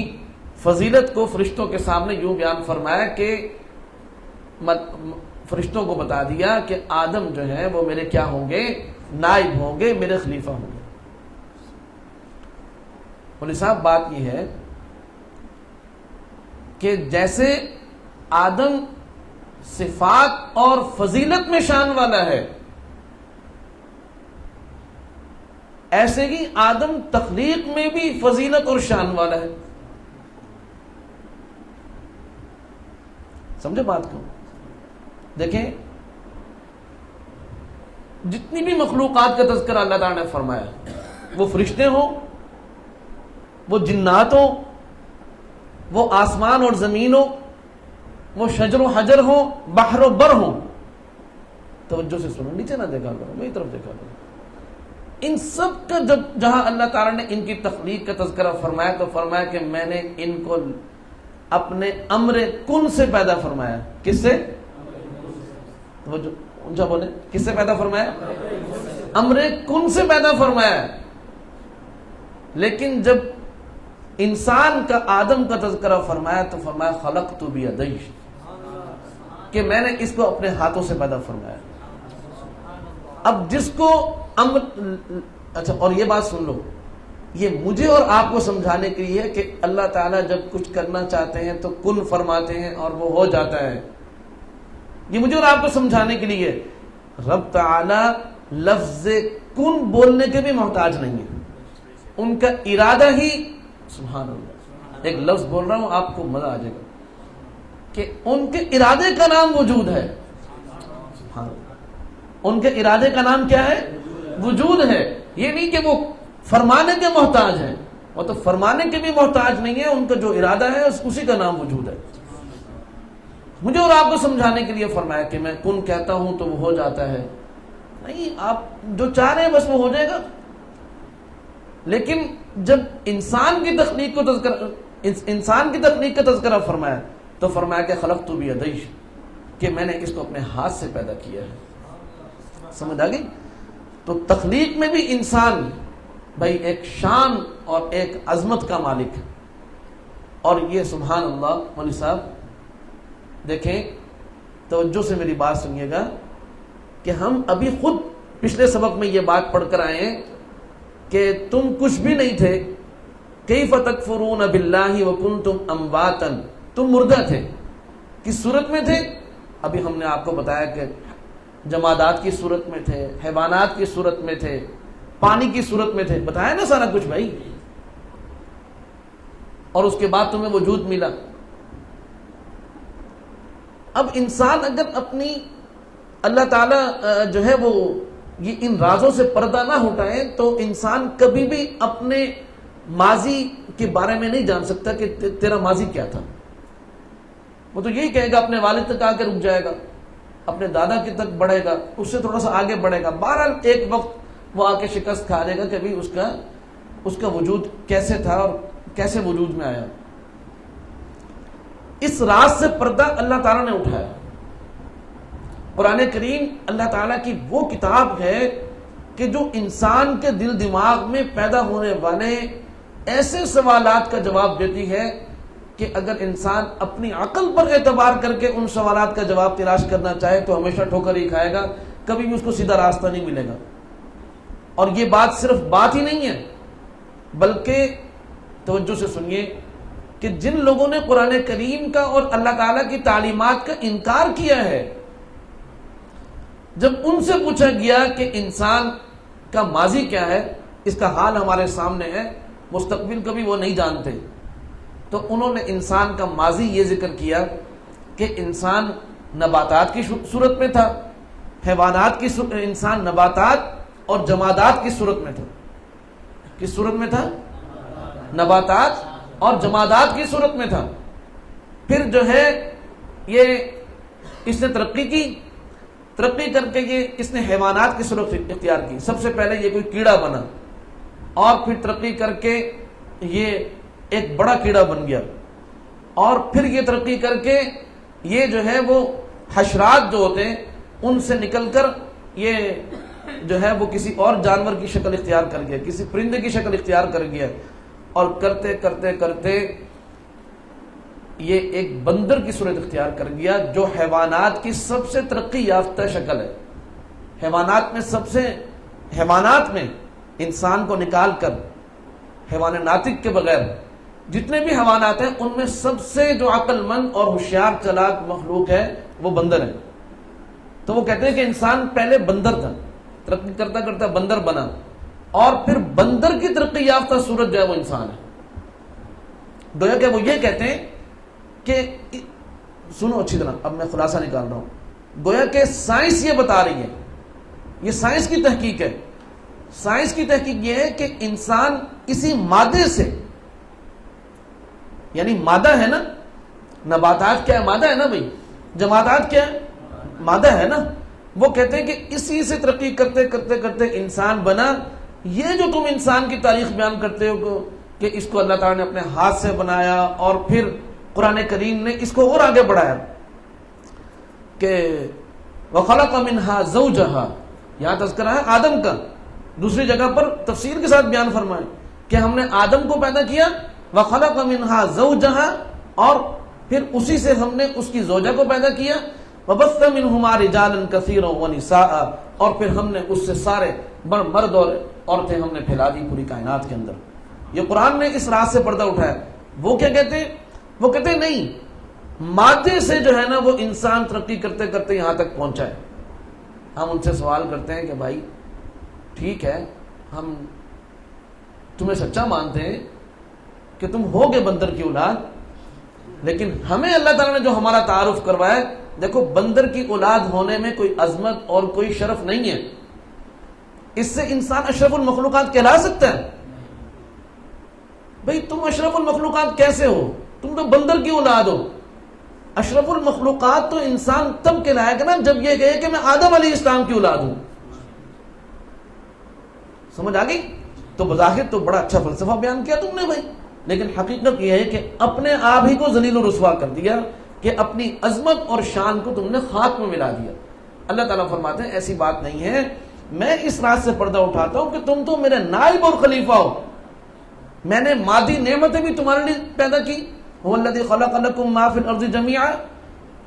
فضیلت کو فرشتوں کے سامنے یوں بیان فرمایا کہ فرشتوں کو بتا دیا کہ آدم جو ہے وہ میرے کیا ہوں گے؟ نائب ہوں گے، میرے خلیفہ ہوں گے. مولوی صاحب بات یہ ہے کہ جیسے آدم صفات اور فضیلت میں شان والا ہے، ایسے ہی آدم تخلیق میں بھی فضیلت اور شان والا ہے. سمجھے بات کو؟ دیکھیں جتنی بھی مخلوقات کا تذکرہ اللہ تعالیٰ نے فرمایا، وہ فرشتے ہوں، وہ جنات ہوں، وہ آسمان اور زمین ہو، وہ شجر و حجر ہو، بحر و بر ہو. توجہ سے سنو، نیچے نہ دیکھا کرو، میری طرف دیکھا کرو. ان سب کا جہاں اللہ تعالیٰ نے ان کی تخلیق کا تذکرہ فرمایا تو فرمایا کہ میں نے ان کو اپنے امر کن سے پیدا فرمایا. کس سے؟ وہ جو اونچا بولے، کس سے پیدا فرمایا؟ امر کن سے پیدا فرمایا. لیکن جب انسان کا آدم کا تذکرہ فرمایا تو فرمایا خلقت بیدی، کہ میں نے اس کو اپنے ہاتھوں سے پیدا فرمایا. اب جس کو اچھا، اور یہ بات سن لو، یہ مجھے اور آپ کو سمجھانے کے لیے کہ اللہ تعالیٰ جب کچھ کرنا چاہتے ہیں تو کن فرماتے ہیں اور وہ ہو جاتا ہے. یہ مجھے اور آپ کو سمجھانے کے لیے. رب تعالیٰ لفظ کن بولنے کے بھی محتاج نہیں ہے، ان کا ارادہ ہی، سبحان اللہ، ایک لفظ بول رہا ہوں آپ کو مزہ آ جائے گا، کہ ان کے ارادے کا نام وجود ہے. سبحان اللہ، ان کے ارادے کا نام کیا ہے؟ وجود ہے. یہ نہیں کہ وہ فرمانے کے محتاج ہیں، وہ تو فرمانے کے بھی محتاج نہیں ہے، ان کا جو ارادہ ہے اسی کا نام وجود ہے. مجھے اور آپ کو سمجھانے کے لیے فرمایا کہ میں کن کہتا ہوں تو وہ ہو جاتا ہے. نہیں، آپ جو چاہ رہے ہیں بس وہ ہو جائے گا. لیکن جب انسان کی تخلیق کا تذکرہ فرمایا تو فرمایا کہ خلقت بیدی، کہ میں نے اس کو اپنے ہاتھ سے پیدا کیا ہے. سمجھ آ گئی؟ تو تخلیق میں بھی انسان بھائی ایک شان اور ایک عظمت کا مالک ہے. اور یہ سبحان اللہ مولوی صاحب دیکھیں، توجہ سے میری بات سنیے گا، کہ ہم ابھی خود پچھلے سبق میں یہ بات پڑھ کر آئے ہیں کہ تم کچھ بھی نہیں تھے. کیف تکفرون باللہ وکنتم امواتا، تم مردہ تھے. کس صورت میں تھے؟ ابھی ہم نے آپ کو بتایا کہ جمادات کی صورت میں تھے، حیوانات کی صورت میں تھے، پانی کی صورت میں تھے. بتایا نا سارا کچھ بھائی. اور اس کے بعد تمہیں وجود ملا. اب انسان اگر اپنی اللہ تعالیٰ جو ہے وہ یہ ان رازوں سے پردہ نہ ہٹائے تو انسان کبھی بھی اپنے ماضی کے بارے میں نہیں جان سکتا کہ تیرا ماضی کیا تھا. وہ تو یہی کہے گا، اپنے والد تک آ کے رک جائے گا، اپنے دادا کے تک بڑھے گا، اس سے تھوڑا سا آگے بڑھے گا. بہرحال ایک وقت وہ آ کے شکست کھا لے گا کہ ابھی اس کا وجود کیسے تھا اور کیسے وجود میں آیا. اس راز سے پردہ اللہ تعالیٰ نے اٹھایا. قرآن کریم اللہ تعالیٰ کی وہ کتاب ہے کہ جو انسان کے دل دماغ میں پیدا ہونے والے ایسے سوالات کا جواب دیتی ہے کہ اگر انسان اپنی عقل پر اعتبار کر کے ان سوالات کا جواب تلاش کرنا چاہے تو ہمیشہ ٹھوکر ہی کھائے گا، کبھی بھی اس کو سیدھا راستہ نہیں ملے گا. اور یہ بات صرف بات ہی نہیں ہے، بلکہ توجہ سے سنیے کہ جن لوگوں نے قرآن کریم کا اور اللہ تعالیٰ کی تعلیمات کا انکار کیا ہے، جب ان سے پوچھا گیا کہ انسان کا ماضی کیا ہے، اس کا حال ہمارے سامنے ہے، مستقبل کبھی وہ نہیں جانتے، تو انہوں نے انسان کا ماضی یہ ذکر کیا کہ انسان نباتات کی صورت میں تھا، حیوانات کی انسان نباتات اور جمادات کی صورت میں تھا. کس صورت میں تھا؟ نباتات اور جمادات کی صورت میں تھا. پھر جو ہے یہ اس نے ترقی کر کے یہ اس نے حیوانات کی صورت اختیار کی. سب سے پہلے یہ کوئی کیڑا بنا اور پھر ترقی کر کے یہ ایک بڑا کیڑا بن گیا، اور پھر یہ ترقی کر کے یہ جو ہے وہ حشرات جو ہوتے ہیں ان سے نکل کر یہ جو ہے وہ کسی اور جانور کی شکل اختیار کر گیا، کسی پرندے کی شکل اختیار کر گیا، اور کرتے کرتے کرتے یہ ایک بندر کی صورت اختیار کر گیا جو حیوانات کی سب سے ترقی یافتہ شکل ہے. حیوانات میں انسان کو نکال کر حیوان ناطق کے بغیر جتنے بھی حیوانات ہیں ان میں سب سے جو عقل مند اور ہوشیار چلاک مخلوق ہے وہ بندر ہے. تو وہ کہتے ہیں کہ انسان پہلے بندر تھا، ترقی کرتا کرتا بندر بنا، اور پھر بندر کی ترقی یافتہ صورت جو ہے وہ انسان ہے. گویا کہ وہ یہ کہتے ہیں کہ سنو اچھی طرح، اب میں خلاصہ نکال رہا ہوں. گویا کہ سائنس یہ بتا رہی ہے، یہ سائنس کی تحقیق ہے. سائنس کی تحقیق یہ ہے کہ انسان کسی مادے سے، یعنی مادہ ہے نا، نباتات کیا ہے؟ مادہ ہے نا بھائی. جمادات کیا ہے؟ مادہ ہے نا. وہ کہتے ہیں کہ اسی سے ترقی کرتے کرتے کرتے انسان بنا. یہ جو تم انسان کی تاریخ بیان کرتے ہو کہ اس کو اللہ تعالیٰ نے اپنے ہاتھ سے بنایا اور پھر قرآن کریم نے اس کو اور آگے بڑھایا کہ وَخَلَقَ مِنْهَا زَوْجَهَا، یہاں تذکرہ ہے آدم کا، دوسری جگہ پر تفسیر کے ساتھ بیان فرمائے کہ ہم نے آدم کو پیدا کیا، وَخَلَقَ مِنْهَا زَوْجَهَا، اور پھر اسی سے ہم نے اس کی زوجہ کو پیدا کیا، وَبَثَّ مِنْهُمَا رِجَالًا كَثِيرًا وَنِسَاءً، اور پھر ہم نے اس سے سارے مرد اور عورتیں ہم نے پھیلا دی پوری کائنات کے اندر۔ یہ قرآن نے اس راز سے پردہ اٹھایا۔ وہ کیا کہتے ہیں؟ وہ کہتے ہیں نہیں، مادے سے جو ہے نا وہ انسان ترقی کرتے کرتے یہاں تک پہنچا ہے۔ ہم ان سے سوال کرتے ہیں کہ بھائی ٹھیک ہے، ہم تمہیں سچا مانتے ہیں کہ تم ہوگے بندر کی اولاد، لیکن ہمیں اللہ تعالیٰ نے جو ہمارا تعارف کروایا، دیکھو بندر کی اولاد ہونے میں کوئی عظمت اور کوئی شرف نہیں ہے، اس سے انسان اشرف المخلوقات کہلا سکتا ہے؟ بھئی تم اشرف المخلوقات کیسے ہو؟ تم تو بندر کی اولاد ہو۔ اشرف المخلوقات تو انسان تب کہلائے گا نا جب یہ کہے کہ میں آدم علیہ السلام کی اولاد ہوں۔ سمجھ آ گئی؟ تو بظاہر تو بڑا اچھا فلسفہ بیان کیا تم نے بھائی، لیکن حقیقت یہ ہے کہ اپنے آپ ہی کو ذلیل و رسوا کر دیا، کہ اپنی عظمت اور شان کو تم نے خاک میں ملا دیا۔ اللہ تعالیٰ فرماتے ہیں ایسی بات نہیں ہے، میں اس راز سے پردہ اٹھاتا ہوں کہ تم تو میرے نائب اور خلیفہ ہو۔ میں نے مادی نعمتیں بھی تمہارے لیے پیدا کی، هو الذی خلق لکم ما فی الارض جمیعا،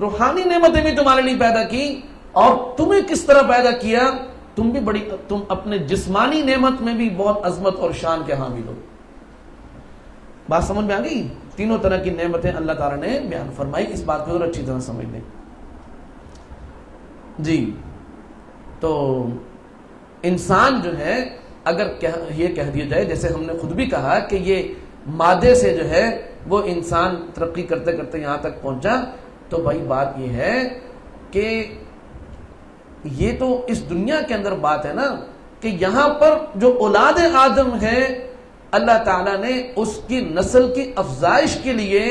روحانی نعمتیں بھی تمہارے لیے پیدا کی، اور تمہیں کس طرح پیدا کیا؟ تم اپنے جسمانی نعمت میں بھی بہت عظمت اور شان کے حامل ہو۔ بات سمجھ میں آ گئی؟ تینوں طرح کی نعمتیں اللہ تعالیٰ نے بیان فرمائی، اس بات کو ذرا اچھی طرح سمجھ لیں۔ جی تو انسان جو ہے اگر یہ کہہ دیا جائے، جیسے ہم نے خود بھی کہا کہ یہ مادے سے جو ہے وہ انسان ترقی کرتے کرتے یہاں تک پہنچا، تو بھائی بات یہ ہے کہ یہ تو اس دنیا کے اندر بات ہے نا کہ یہاں پر جو اولاد آدم ہے، اللہ تعالیٰ نے اس کی نسل کی افزائش کے لیے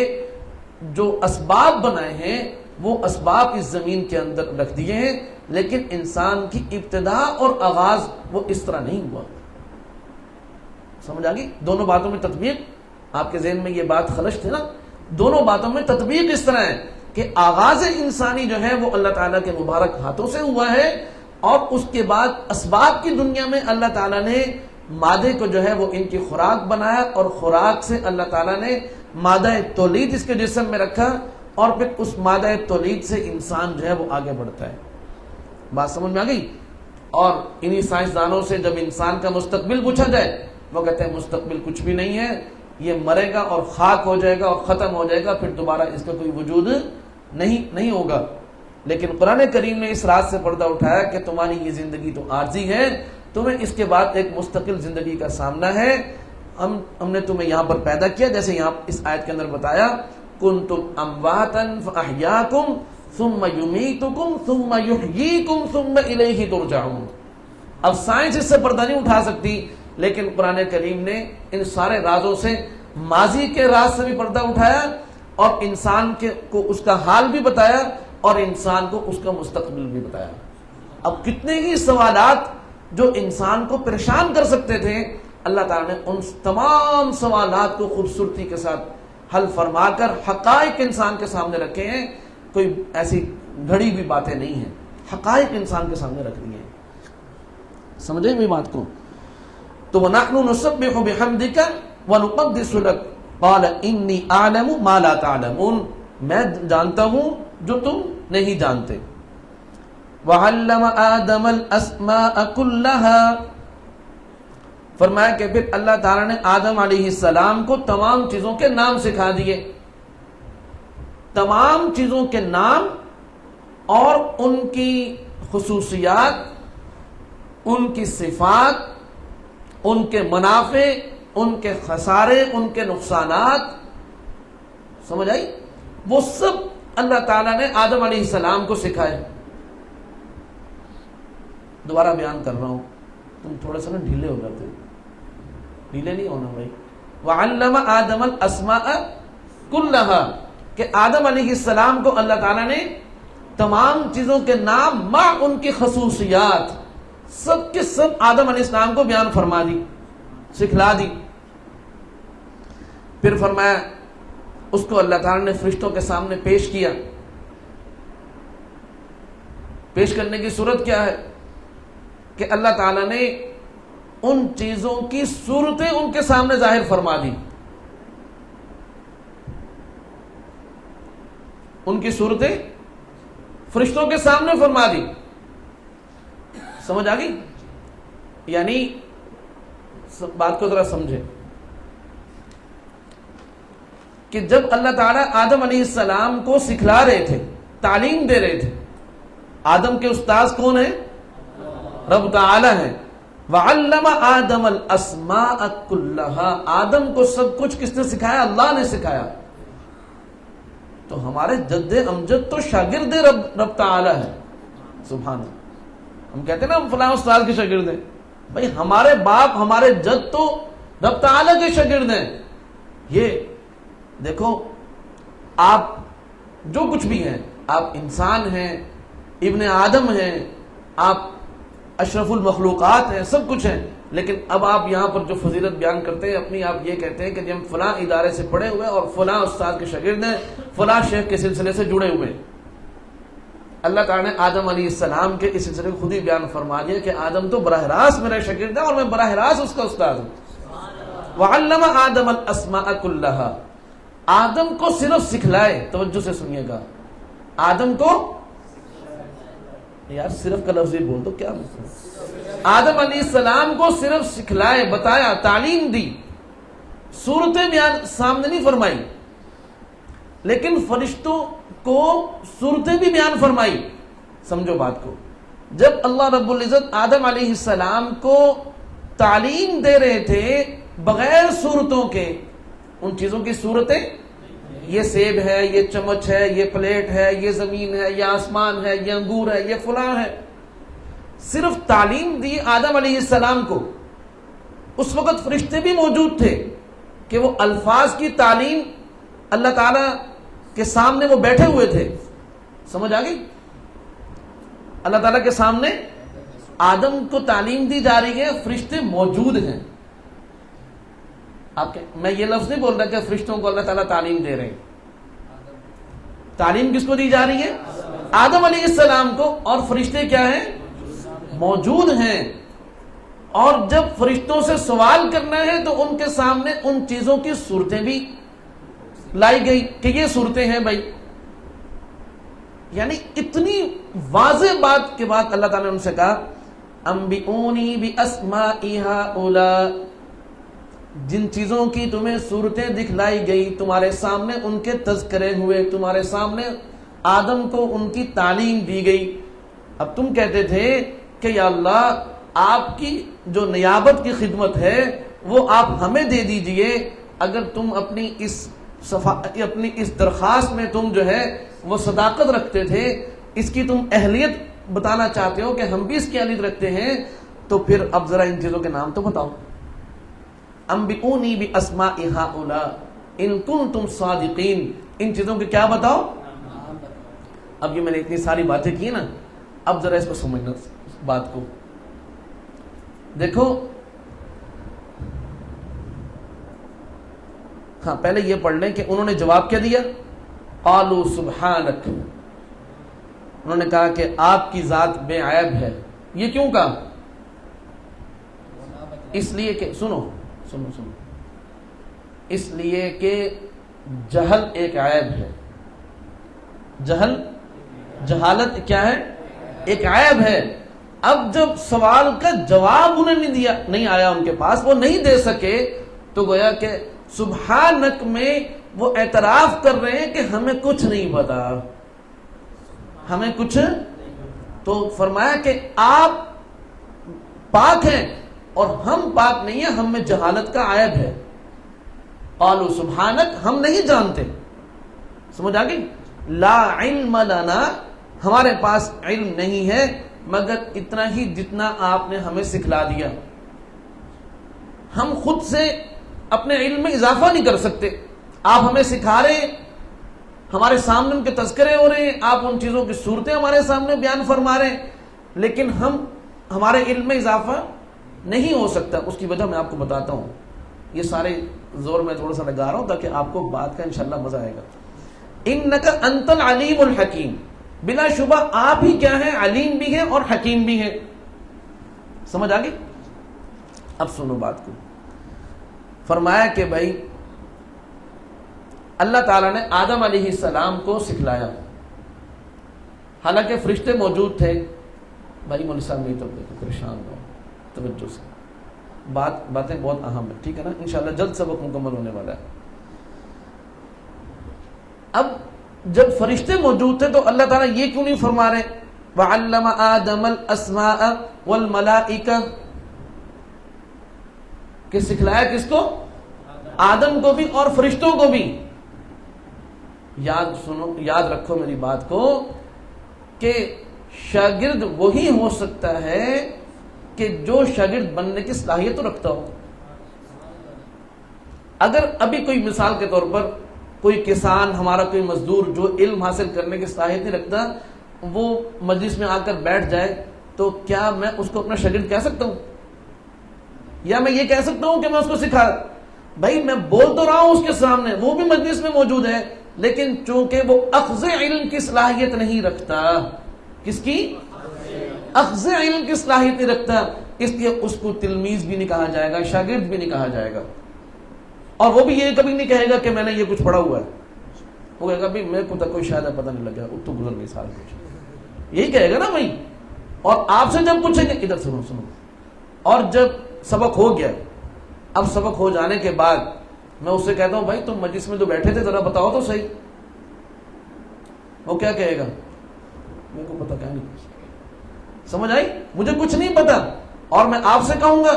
جو اسباب بنائے ہیں وہ اسباب اس زمین کے اندر رکھ دیے ہیں، لیکن انسان کی ابتدا اور آغاز وہ اس طرح نہیں ہوا۔ سمجھ آ گئی؟ دونوں باتوں میں تطبیق، آپ کے ذہن میں یہ بات خلش تھی نا، دونوں باتوں میں تطبیق اس طرح ہے کہ آغاز انسانی جو ہے وہ اللہ تعالیٰ کے مبارک ہاتھوں سے ہوا ہے، اور اس کے بعد اسباب کی دنیا میں اللہ تعالیٰ نے مادے کو جو ہے وہ ان کی خوراک بنایا، اور خوراک سے اللہ تعالیٰ نے مادہ تولید اس کے جسم میں رکھا، اور پھر اس مادہ تولید سے انسان جو ہے وہ آگے بڑھتا ہے۔ بات سمجھ میں آ گئی؟ اور انہی سائنسدانوں سے جب انسان کا مستقبل پوچھا جائے، وہ کہتے ہیں مستقبل کچھ بھی نہیں ہے، یہ مرے گا اور خاک ہو جائے گا اور ختم ہو جائے گا، پھر دوبارہ اس کا کوئی وجود نہیں ہوگا۔ لیکن قرآن کریم نے اس راز سے پردہ اٹھایا کہ تمہاری یہ زندگی تو عارضی ہے، تمہیں اس کے بعد ایک مستقل زندگی کا سامنا ہے۔ ہم نے تمہیں یہاں پر پیدا کیا، جیسے یہاں اس آیت کے اندر بتایا، کنتم امواتا فاحیاکم ثم یمیتکم ثم یحییکم ثم الیہ ترجعون۔ اب سائنس اس سے پردہ نہیں اٹھا سکتی، لیکن قرآن کریم نے ان سارے رازوں سے ماضی کے راز سے بھی پردہ اٹھایا، اور انسان کو اس کا حال بھی بتایا، اور انسان کو اس کا مستقبل بھی بتایا۔ اب کتنے ہی سوالات جو انسان کو پریشان کر سکتے تھے، اللہ تعالیٰ نے ان تمام سوالات کو خوبصورتی کے ساتھ حل فرما کر حقائق انسان کے سامنے رکھے ہیں۔ کوئی ایسی گھڑی ہوئی باتیں نہیں ہیں، حقائق انسان کے سامنے رکھ دی ہیں۔ سمجھے میری بات کو؟ تو وَنَحْنُ نُسَبِّحُ بِحَمْدِكَ وَنُقَدِّسُ لَكَ قَالَ إِنِّي أَعْلَمُ مَا لَا تَعْلَمُونَ، میں جانتا ہوں جو تم نہیں جانتے۔ وَعَلَّمَ آدَمَ الْأَسْمَاءَ كُلَّهَا، فرمایا کہ پھر اللہ تعالیٰ نے آدم علیہ السلام کو تمام چیزوں کے نام سکھا دیے، تمام چیزوں کے نام اور ان کی خصوصیات، ان کی صفات، ان کے منافع، ان کے خسارے، ان کے نقصانات، سمجھ آئی؟ وہ سب اللہ تعالیٰ نے آدم علیہ السلام کو سکھائے۔ دوبارہ بیان کر رہا ہوں، تم تھوڑا سا نا ڈھیلے ہو جاتے ہو، ڈھیلے نہیں ہونا بھائی۔ وَعَلَّمَ آدَمَ الْأَسْمَاءَ كُلَّهَا، کہ آدم علیہ السلام کو اللہ تعالیٰ نے تمام چیزوں کے نام مع ان کی خصوصیات، سب کے سب آدم علیہ السلام کو بیان فرما دی، سکھلا دی۔ پھر فرمایا اس کو اللہ تعالیٰ نے فرشتوں کے سامنے پیش کیا۔ پیش کرنے کی صورت کیا ہے کہ اللہ تعالیٰ نے ان چیزوں کی صورتیں ان کے سامنے ظاہر فرما دی۔ ان کی صورتیں فرشتوں کے سامنے فرما دی. سمجھ آ گئی؟ یعنی بات کو ذرا سمجھے کہ جب اللہ تعالیٰ آدم علیہ السلام کو سکھلا رہے تھے، تعلیم دے رہے تھے، آدم کے استاذ کون ہیں؟ رب تعالیٰ ہیں. وَعَلَّمَ آدَمَ الْأَسْمَاءَ كُلَّهَا، آدم کو سب کچھ کس نے سکھایا؟ اللہ نے سکھایا. تو ہمارے جد امجد تو شاگرد رب تعالیٰ ہے. سبحان اللہ. ہم کہتے ہیں نا ہم فلاں استاد کے شاگرد ہیں، بھائی ہمارے باپ ہمارے جد تو رب تعالیٰ کے شاگرد ہیں. یہ دیکھو، آپ جو کچھ بھی ہیں، آپ انسان ہیں، ابن آدم ہیں، آپ اشرف المخلوقات ہیں، سب کچھ ہیں، لیکن اب آپ یہاں پر جو فضیلت بیان کرتے ہیں اپنی، آپ یہ کہتے ہیں کہ ہم فلاں ادارے سے پڑھے ہوئے اور فلاں استاد کے شاگرد ہیں، فلاں شیخ کے سلسلے سے جڑے ہوئے ہیں. اللہ تعالیٰ نے آدم علیہ السلام کے اس سلسلے کو خود ہی بیان فرما دیا کہ آدم تو براہ راست میرا شاگرد ہے اور میں براہ راست اس کا استاد ہوں. وَعَلَّمَ آدَمَ الْأَسْمَاءَ كُلَّهَا، آدم کو صرف سکھلائے. توجہ سے سنیے گا، آدم کو، یار صرف کا لفظ بول دو کیا مطلب؟ آدم علیہ السلام کو صرف سکھلائے، بتایا، تعلیم دی، صورتیں بیان سامنے نہیں فرمائی، لیکن فرشتوں کو صورتیں بھی بیان فرمائی. سمجھو بات کو. جب اللہ رب العزت آدم علیہ السلام کو تعلیم دے رہے تھے بغیر صورتوں کے، ان چیزوں کی صورتیں، یہ سیب ہے، یہ چمچ ہے، یہ پلیٹ ہے، یہ زمین ہے، یہ آسمان ہے، یہ انگور ہے، یہ فلاں ہے، صرف تعلیم دی آدم علیہ السلام کو. اس وقت فرشتے بھی موجود تھے کہ وہ الفاظ کی تعلیم اللہ تعالیٰ کے سامنے وہ بیٹھے ہوئے تھے. سمجھ آ گئی؟ اللہ تعالیٰ کے سامنے آدم کو تعلیم دی جا رہی ہے، فرشتے موجود ہیں. میں یہ لفظ نہیں بول رہا کہ فرشتوں کو اللہ تعالیٰ تعلیم دے رہے ہیں. تعلیم کس کو دی جا رہی ہے؟ آدم علیہ السلام کو. اور فرشتے کیا ہیں؟ موجود ہیں. اور جب فرشتوں سے سوال کرنا ہے تو ان کے سامنے ان چیزوں کی صورتیں بھی لائی گئی کہ یہ صورتیں ہیں بھائی. یعنی اتنی واضح بات کے بعد اللہ تعالیٰ نے ان سے کہا انبئونی باسماء ہؤلاء، جن چیزوں کی تمہیں صورتیں دکھلائی گئی، تمہارے سامنے ان کے تذکرے ہوئے، تمہارے سامنے آدم کو ان کی تعلیم دی گئی. اب تم کہتے تھے کہ یا اللہ آپ کی جو نیابت کی خدمت ہے وہ آپ ہمیں دے دیجئے. اگر تم اپنی اس درخواست میں تم جو ہے وہ صداقت رکھتے تھے، اس کی تم اہلیت بتانا چاہتے ہو کہ ہم بھی اس کی اہلیت رکھتے ہیں، تو پھر اب ذرا ان چیزوں کے نام تو بتاؤ. انبئونی باسماء ہؤلاء ان کنتم صادقین، ان چیزوں کے کیا بتاؤ. اب یہ میں نے اتنی ساری باتیں کی نا، اب ذرا اس کو سمجھنا بات کو. دیکھو، ہاں پہلے یہ پڑھ لیں کہ انہوں نے جواب کیا دیا. قالوا سبحانک، انہوں نے کہا کہ آپ کی ذات بے عیب ہے. یہ کیوں کہا؟ اس لیے کہ سنو، اس لیے کہ جہل ایک عیب ہے. جہالت کیا ہے؟ ایک عیب ہے. اب جب سوال کا جواب انہیں نہیں آیا ان کے پاس، وہ نہیں دے سکے، تو گویا کہ سبحانک میں وہ اعتراف کر رہے ہیں کہ ہمیں کچھ نہیں پتا، ہمیں کچھ. تو فرمایا کہ آپ پاک ہیں اور ہم پاک نہیں ہیں، ہم میں جہالت کا عیب ہے. قالوا سبحانک، ہم نہیں جانتے. سمجھ آ گئی؟ لا علم لنا، ہمارے پاس علم نہیں ہے مگر اتنا ہی جتنا آپ نے ہمیں سکھلا دیا. ہم خود سے اپنے علم میں اضافہ نہیں کر سکتے. آپ ہمیں سکھا رہے ہیں، ہمارے سامنے ان کے تذکرے ہو رہے ہیں، آپ ان چیزوں کی صورتیں ہمارے سامنے بیان فرما رہے ہیں، لیکن ہمارے علم میں اضافہ نہیں ہو سکتا. اس کی وجہ میں آپ کو بتاتا ہوں. یہ سارے زور میں تھوڑا سا لگا رہا ہوں تاکہ آپ کو بات کا انشاءاللہ مزہ آئے گا. انک انت العلیم الحکیم، بلا شبہ آپ ہی کیا ہیں؟ علیم بھی ہیں اور حکیم بھی ہیں. سمجھ آ گئی؟ اب سنو بات کو. فرمایا کہ بھائی اللہ تعالیٰ نے آدم علیہ السلام کو سکھلایا، حالانکہ فرشتے موجود تھے. بھائی مولوی صاحب نہیں تو پریشان ہو، توجہ سے باتیں بہت اہم ہیں، ٹھیک ہے نا؟ انشاءاللہ جلد سبق مکمل ہونے والا ہے. اب جب فرشتے موجود تھے تو اللہ تعالیٰ یہ کیوں نہیں فرما رہے وَعَلَّمَ آدَمَ الْأَسْمَاءَ وَالْمَلَائِكَةَ، کہ سکھلایا کس کو؟ آدم کو بھی اور فرشتوں کو بھی. یاد رکھو میری بات کو کہ شاگرد وہی ہو سکتا ہے کہ جو شاگرد بننے کی صلاحیت تو رکھتا ہو. اگر ابھی کوئی مثال کے طور پر کوئی کسان، ہمارا کوئی مزدور جو علم حاصل کرنے کی صلاحیت نہیں رکھتا، وہ مجلس میں آ کر بیٹھ جائے تو کیا میں اس کو اپنا شاگرد کہہ سکتا ہوں؟ یا میں یہ کہہ سکتا ہوں کہ میں اس کو سکھا؟ بھائی میں بول تو رہا ہوں اس کے سامنے، وہ بھی مجلس میں موجود ہے، لیکن چونکہ وہ اخذ علم کی صلاحیت نہیں رکھتا. کس کی؟ اخذ علم کی صلاحیت نہیں رکھتا، اس لیے اس کو تلمیذ بھی نہیں کہا جائے گا، شاگرد بھی نہیں کہا جائے گا. اور وہ بھی یہ کبھی نہیں کہے گا کہ میں نے یہ کچھ پڑھا ہوا ہے. وہ کہے گا بھی میرے کو تو کوئی شاید پتہ نہیں لگا، تو گزر گئی سال کچھ، یہی کہے گا نا بھائی. اور آپ سے جب پوچھیں گے ادھر سنو، اور جب سبق ہو گیا، اب سبق ہو جانے کے بعد میں اس سے کہتا ہوں بھائی تم مجلس میں جو بیٹھے تھے ذرا بتاؤ تو صحیح. وہ کیا کہے گا؟ میرے کو پتا کیا نہیں. سمجھ آئی؟ مجھے کچھ نہیں پتا. اور میں آپ سے کہوں گا،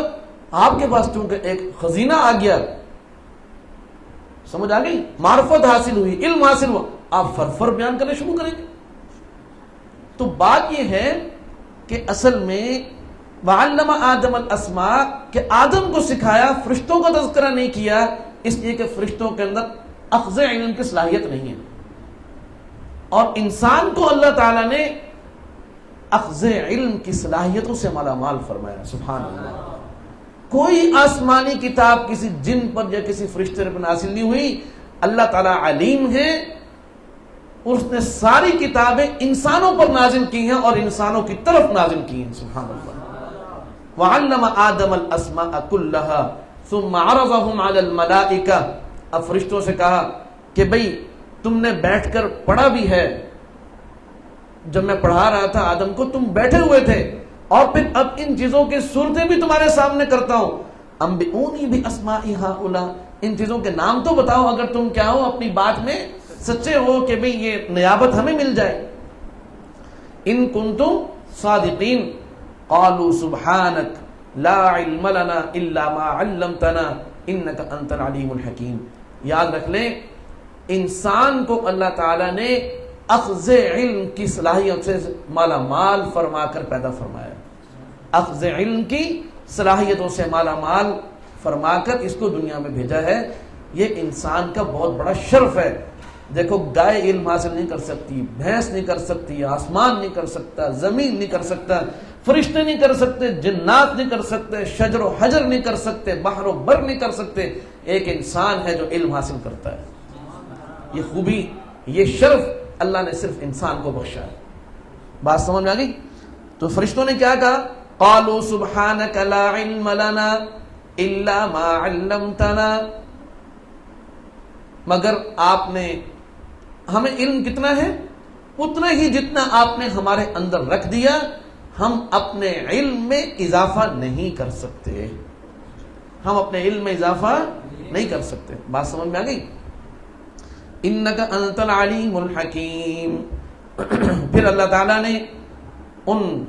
آپ کے پاس چونکہ ایک خزینہ آ گیا، سمجھ آ گئی، معرفت حاصل ہوئی، علم حاصل ہوا، آپ فر بیان کرنے شروع کریں گے. تو بات یہ ہے کہ اصل میں وَعَلَّمَ آدَمَ الْأَسْمَاءَ، کہ آدم کو سکھایا، فرشتوں کا تذکرہ نہیں کیا، اس لیے کہ فرشتوں کے اندر اخذ علم کی صلاحیت نہیں ہے. اور انسان کو اللہ تعالیٰ نے اخذ علم کی صلاحیتوں سے مالا مال فرمایا. سبحان اللہ. کوئی آسمانی کتاب کسی جن پر یا کسی فرشتے پر نازل نہیں ہوئی. اللہ تعالیٰ علیم ہے، اس نے ساری کتابیں انسانوں پر نازل کی ہیں اور انسانوں کی طرف نازل کی ہیں. سبحان اللہ. وَعَلَّمَ آدَمَ الْأَسْمَاءَ كُلَّهَا ثُمَّ عَرَضَهُمْ عَلَى الْمَلَائِكَةِ. اب فرشتوں سے کہا کہ بھئی تم نے بیٹھ کر پڑھا بھی ہے، جب میں پڑھا رہا تھا آدم کو تم بیٹھے ہوئے تھے، اور پھر اب ان چیزوں کی صورتیں بھی تمہارے سامنے کرتا ہوں. انبئونی باسماء ہؤلاء، ان چیزوں کے نام تو بتاؤ اگر تم کیا ہو اپنی بات میں سچے ہو کہ بھئی یہ نیابت ہمیں مل جائے. ان کنتم صادقین قالوا سبحانک لا علم لنا الا ما علمتنا انک انت العلیم الحکیم. یاد رکھ لیں، انسان کو اللہ تعالیٰ نے اخذ علم کی صلاحیت سے مالا مال فرما کر پیدا فرمایا. اخذ علم کی صلاحیتوں سے مالا مال فرما کر اس کو دنیا میں بھیجا ہے. یہ انسان کا بہت بڑا شرف ہے. دیکھو گائے علم حاصل نہیں کر سکتی، بھینس نہیں کر سکتی، آسمان نہیں کر سکتا، زمین نہیں کر سکتا، فرشتے نہیں کر سکتے، جنات نہیں کر سکتے، شجر و حجر نہیں کر سکتے، بحر و بر نہیں کر سکتے. ایک انسان ہے جو علم حاصل کرتا ہے. یہ خوبی، یہ شرف اللہ نے صرف انسان کو بخشا ہے. بات سمجھ میں آ گئی؟ تو فرشتوں نے کیا کہا؟ قالوا سبحانک لا علم لنا الا ما علمتنا. مگر آپ نے ہمیں علم کتنا ہے؟ اتنا ہی جتنا آپ نے ہمارے اندر رکھ دیا. ہم اپنے علم میں اضافہ نہیں کر سکتے. ہم اپنے علم میں اضافہ نہیں کر سکتے. بات سمجھ میں آ گئی؟ انک انت العلیم الحکیم. پھر اللہ تعالیٰ نے ان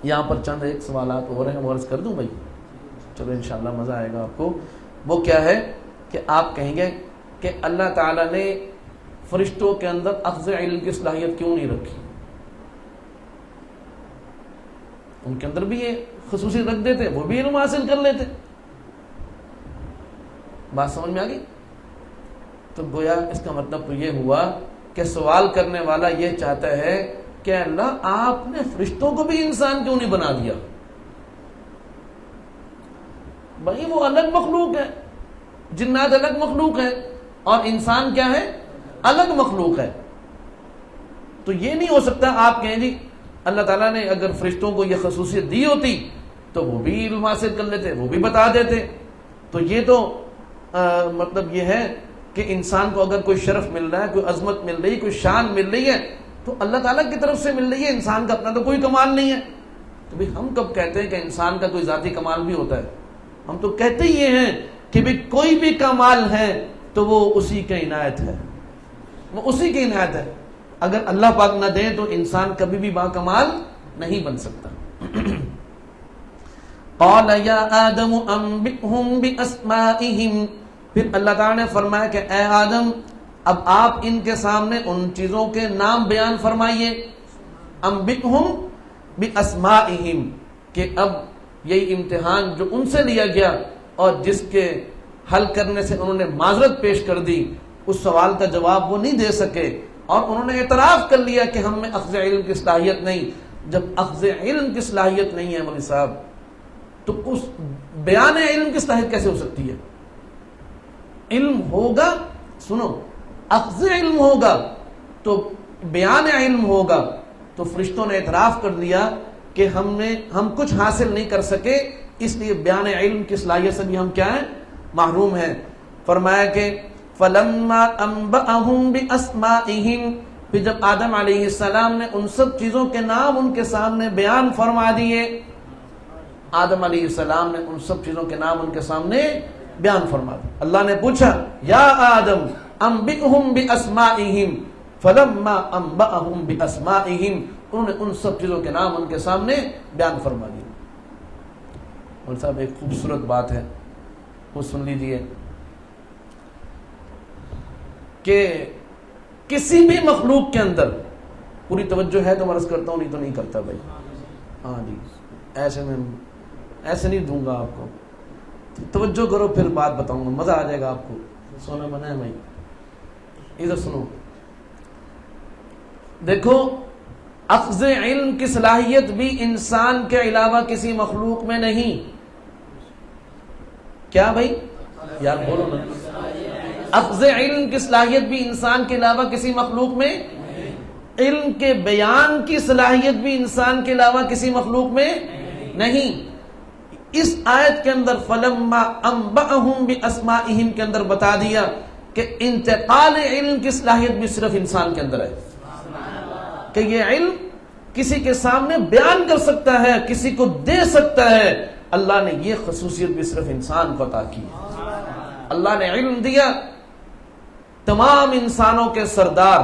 یہاں پر چند ایک سوالات ہو رہے ہیں، وہ عرض کر دوں بھائی؟ چلو انشاءاللہ مزہ آئے گا آپ کو. وہ کیا ہے کہ آپ کہیں گے کہ اللہ تعالیٰ نے فرشتوں کے اندر اخذ علم کی صلاحیت کیوں نہیں رکھی؟ ان کے اندر بھی یہ خصوصی رکھ دیتے، وہ بھی علم حاصل کر لیتے. بات سمجھ میں آ گئی؟ تو گویا اس کا مطلب تو یہ ہوا کہ سوال کرنے والا یہ چاہتا ہے کہ اللہ آپ نے فرشتوں کو بھی انسان کیوں نہیں بنا دیا؟ بھائی وہ الگ مخلوق ہے، جنات الگ مخلوق ہے اور انسان کیا ہے؟ الگ مخلوق ہے. تو یہ نہیں ہو سکتا آپ کہیں جی اللہ تعالیٰ نے اگر فرشتوں کو یہ خصوصیت دی ہوتی تو وہ بھی علم حاصل کر لیتے، وہ بھی بتا دیتے. تو یہ تو مطلب یہ ہے کہ انسان کو اگر کوئی شرف مل رہا ہے، کوئی عظمت مل رہی ہے، کوئی شان مل رہی ہے تو اللہ تعالیٰ کی طرف سے مل رہی ہے، انسان کا اپنا تو کوئی کمال نہیں ہے۔ تو بھی ہم کب کہتے ہیں کہ انسان کا کوئی ذاتی کمال بھی ہوتا ہے؟ ہم تو کہتے ہی یہ ہیں کہ بھی کوئی بھی کمال ہے تو وہ اسی کی عنایت ہے، وہ اسی کی عنایت ہے۔ اگر اللہ پاک نہ دے تو انسان کبھی بھی با کمال نہیں بن سکتا۔ قال یا آدم انبئهم باسمائهم، پھر اللہ تعالیٰ نے فرمایا کہ اے آدم اب آپ ان کے سامنے ان چیزوں کے نام بیان فرمائیے۔ انبئهم باسمائهم، کہ اب یہی امتحان جو ان سے لیا گیا اور جس کے حل کرنے سے انہوں نے معذرت پیش کر دی، اس سوال کا جواب وہ نہیں دے سکے اور انہوں نے اعتراف کر لیا کہ ہم میں اخذ علم کی صلاحیت نہیں۔ جب اخذ علم کی صلاحیت نہیں ہے مولوی صاحب تو اس بیان علم کی صلاحیت کیسے ہو سکتی ہے؟ علم ہوگا، سنو، اخذ علم ہوگا تو بیان علم ہوگا۔ تو فرشتوں نے اعتراف کر دیا کہ ہم کچھ حاصل نہیں کر سکے، اس لیے بیان علم کی صلاحیت سے بھی ہم کیا ہیں؟ محروم ہیں۔ فرمایا کہ فَلَمَّا أَنبَأَهُمْ بِأَسْمَائِهِمْ، پھر جب آدم علیہ السلام نے ان سب چیزوں کے نام ان کے سامنے بیان فرما دیے، آدم علیہ السلام نے ان سب چیزوں کے نام ان کے سامنے بیان فرما دیے۔ اللہ نے پوچھا یا آدم انبئهم باسمائهم، فلما انبأهم باسمائهم، انہوں نے ان سب چیزوں کے نام ان کے سامنے بیان فرما دیے۔ اور صاحب ایک خوبصورت بات ہے وہ سن لیجئے کہ کسی بھی مخلوق کے اندر، پوری توجہ ہے تو میں عرض کرتا ہوں، نہیں تو نہیں کرتا بھائی، ہاں جی ایسے نہیں دوں گا آپ کو، توجہ کرو پھر بات بتاؤں گا، مزہ آ جائے گا آپ کو، سونا بنا ہے بھائی، ادھر سنو۔ دیکھو اخذ علم کی صلاحیت بھی انسان کے علاوہ کسی مخلوق میں نہیں۔ کیا بھائی یار بولو نا، اخذ علم کی صلاحیت بھی انسان کے علاوہ کسی مخلوق میں، علم کے بیان کی صلاحیت بھی انسان کے علاوہ کسی مخلوق میں نہیں۔ اس آیت کے اندر فلما انبأهم باسمائهم کے اندر بتا دیا کہ انتقال علم کی صلاحیت بھی صرف انسان کے اندر ہے، کہ یہ علم کسی کے سامنے بیان کر سکتا ہے، کسی کو دے سکتا ہے۔ اللہ نے یہ خصوصیت بھی صرف انسان کو عطا کی۔ اللہ نے علم دیا تمام انسانوں کے سردار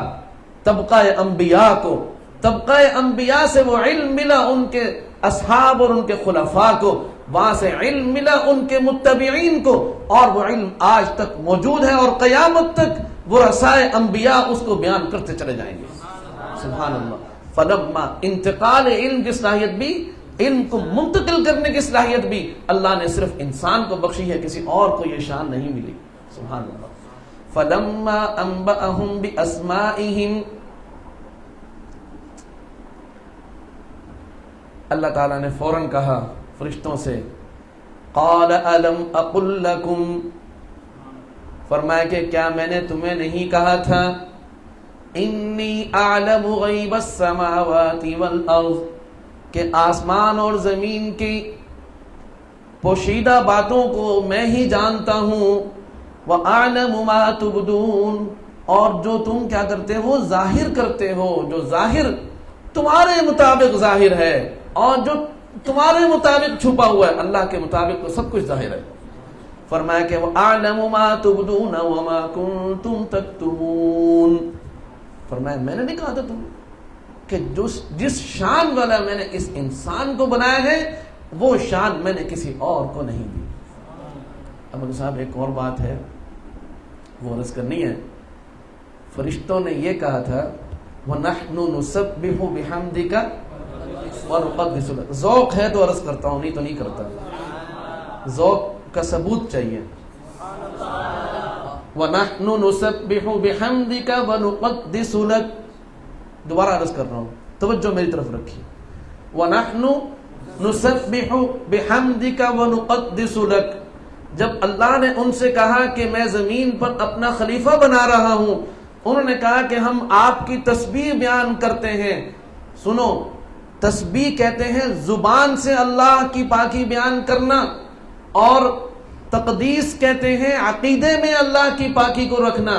طبقہ انبیاء کو، طبقہ انبیاء سے وہ علم ملا ان کے اصحاب اور ان کے خلفاء کو، وہاں سے علم ملا ان کے متبعین کو، اور وہ علم آج تک موجود ہے اور قیامت تک وہ رسائے انبیاء اس کو بیان کرتے چلے جائیں گے۔ سبحان اللہ۔ فلما انتقال علم کی صلاحیت بھی، علم کو منتقل کرنے کی صلاحیت بھی اللہ نے صرف انسان کو بخشی ہے، کسی اور کو یہ شان نہیں ملی۔ سبحان اللہ۔ فلما انبأهم باسمائهم، اللہ تعالیٰ نے فوراً کہا فرشتوں سے، قال الم اقل لکم، فرمایا کہ کیا میں نے تمہیں نہیں کہا تھا، انی اعلم غیب السماوات والارض، کہ آسمان اور زمین کی پوشیدہ باتوں کو میں ہی جانتا ہوں، وَأَعْلَمُ مَا تُبْدُونَ، اور جو تم کیا کرتے ہو، ظاہر کرتے ہو، جو ظاہر تمہارے مطابق ظاہر ہے اور جو تمہارے مطابق چھپا ہوا ہے، اللہ کے مطابق تو سب کچھ ظاہر ہے۔ فرمایا کہ وَأَعْلَمُ مَا تُبْدُونَ وَمَا كُنْتُمْ تَكْتُمُونَ، فرمایا میں نے نہیں کہا تھا تم کہ جس شان والا میں نے اس انسان کو بنایا ہے وہ شان میں نے کسی اور کو نہیں دی۔ اب صاحب ایک اور بات ہے وہ عرض کرنی ہے، فرشتوں نے یہ کہا تھا وَنَحْنُ نُسَبِّحُ بِحَمْدِكَ وَنُقَدِّسُ لَكَ، ذوق ہے تو عرض کرتا ہوں، نہیں تو نہیں کرتا، ذوق کا ثبوت چاہیے۔ وَنَحْنُ نُسَبِّحُ بِحَمْدِكَ وَنُقَدِّسُ لَكَ، دوبارہ عرض کر رہا ہوں، توجہ میری طرف رکھیے۔ وَنَحْنُ نُسَبِّحُ بِحَمْدِكَ وَنُقَدِّسُ لَكَ، جب اللہ نے ان سے کہا کہ میں زمین پر اپنا خلیفہ بنا رہا ہوں، انہوں نے کہا کہ ہم آپ کی تسبیح بیان کرتے ہیں۔ سنو، تسبیح کہتے ہیں زبان سے اللہ کی پاکی بیان کرنا، اور تقدیس کہتے ہیں عقیدے میں اللہ کی پاکی کو رکھنا.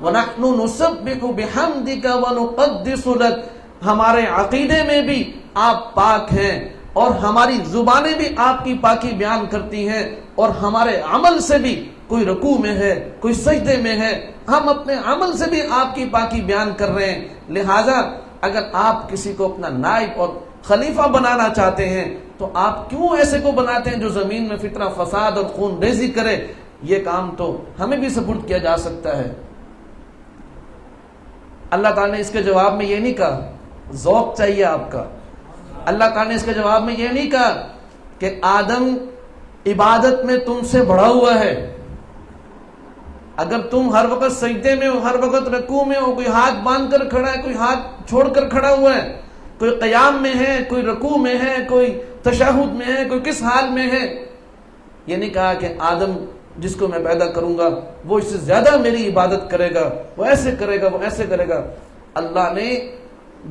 وَنَحْنُ نُسَبِّحُ بِحَمْدِكَ وَنُقَدِّسُ لَكَ، ہمارے عقیدے میں بھی آپ پاک ہیں اور ہماری زبانیں بھی آپ کی پاکی بیان کرتی ہیں، اور ہمارے عمل سے بھی، کوئی رکوع میں ہے کوئی سجدے میں ہے، ہم اپنے عمل سے بھی آپ کی پاکی بیان کر رہے ہیں. لہٰذا اگر آپ کسی کو اپنا نائب اور خلیفہ بنانا چاہتے ہیں تو آپ کیوں ایسے کو بناتے ہیں جو زمین میں فتنہ فساد اور خون ریزی کرے؟ یہ کام تو ہمیں بھی سپورٹ کیا جا سکتا ہے. اللہ تعالیٰ نے اس کے جواب میں یہ نہیں کہا ذوق چاہیے آپ کا. اللہ تعالیٰ نے اس کے جواب میں یہ نہیں کہا کہ آدم عبادت میں تم سے بڑھا ہوا ہے، اگر تم ہر وقت سجدے میں ہو، ہر وقت رکوع میں ہو، کوئی ہاتھ باندھ کر کھڑا ہے، کوئی ہاتھ چھوڑ کر کھڑا ہوا ہے، کوئی قیام میں ہے، کوئی رکوع میں ہے، کوئی تشہد میں ہے، کوئی کس حال میں ہے. یہ نہیں کہا کہ آدم جس کو میں پیدا کروں گا وہ اس سے زیادہ میری عبادت کرے گا، وہ ایسے کرے گا، وہ ایسے کرے گا. اللہ نے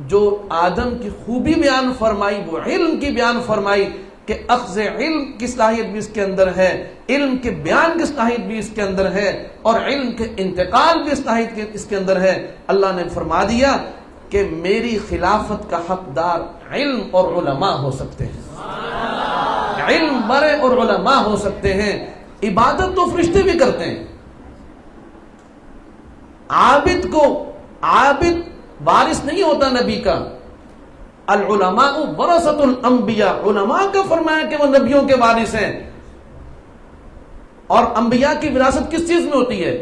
جو آدم کی خوبی بیان فرمائی وہ علم کی بیان فرمائی کہ اخذ علم کی صلاحیت بھی اس کے اندر ہے، علم کے بیان کی صلاحیت بھی اس کے اندر ہے، اور علم کے انتقال بھی صلاحیت اس کے اندر ہے. اللہ نے فرما دیا کہ میری خلافت کا حقدار علم اور علماء ہو سکتے ہیں. علم برے اور علماء ہو سکتے ہیں. عبادت تو فرشتے بھی کرتے ہیں. عابد وارث نہیں ہوتا نبی کا. العلماء ورثۃ الانبیاء، علماء کا فرمایا کہ وہ نبیوں کے وارث ہیں. اور انبیاء کی وراثت کس چیز میں ہوتی ہے؟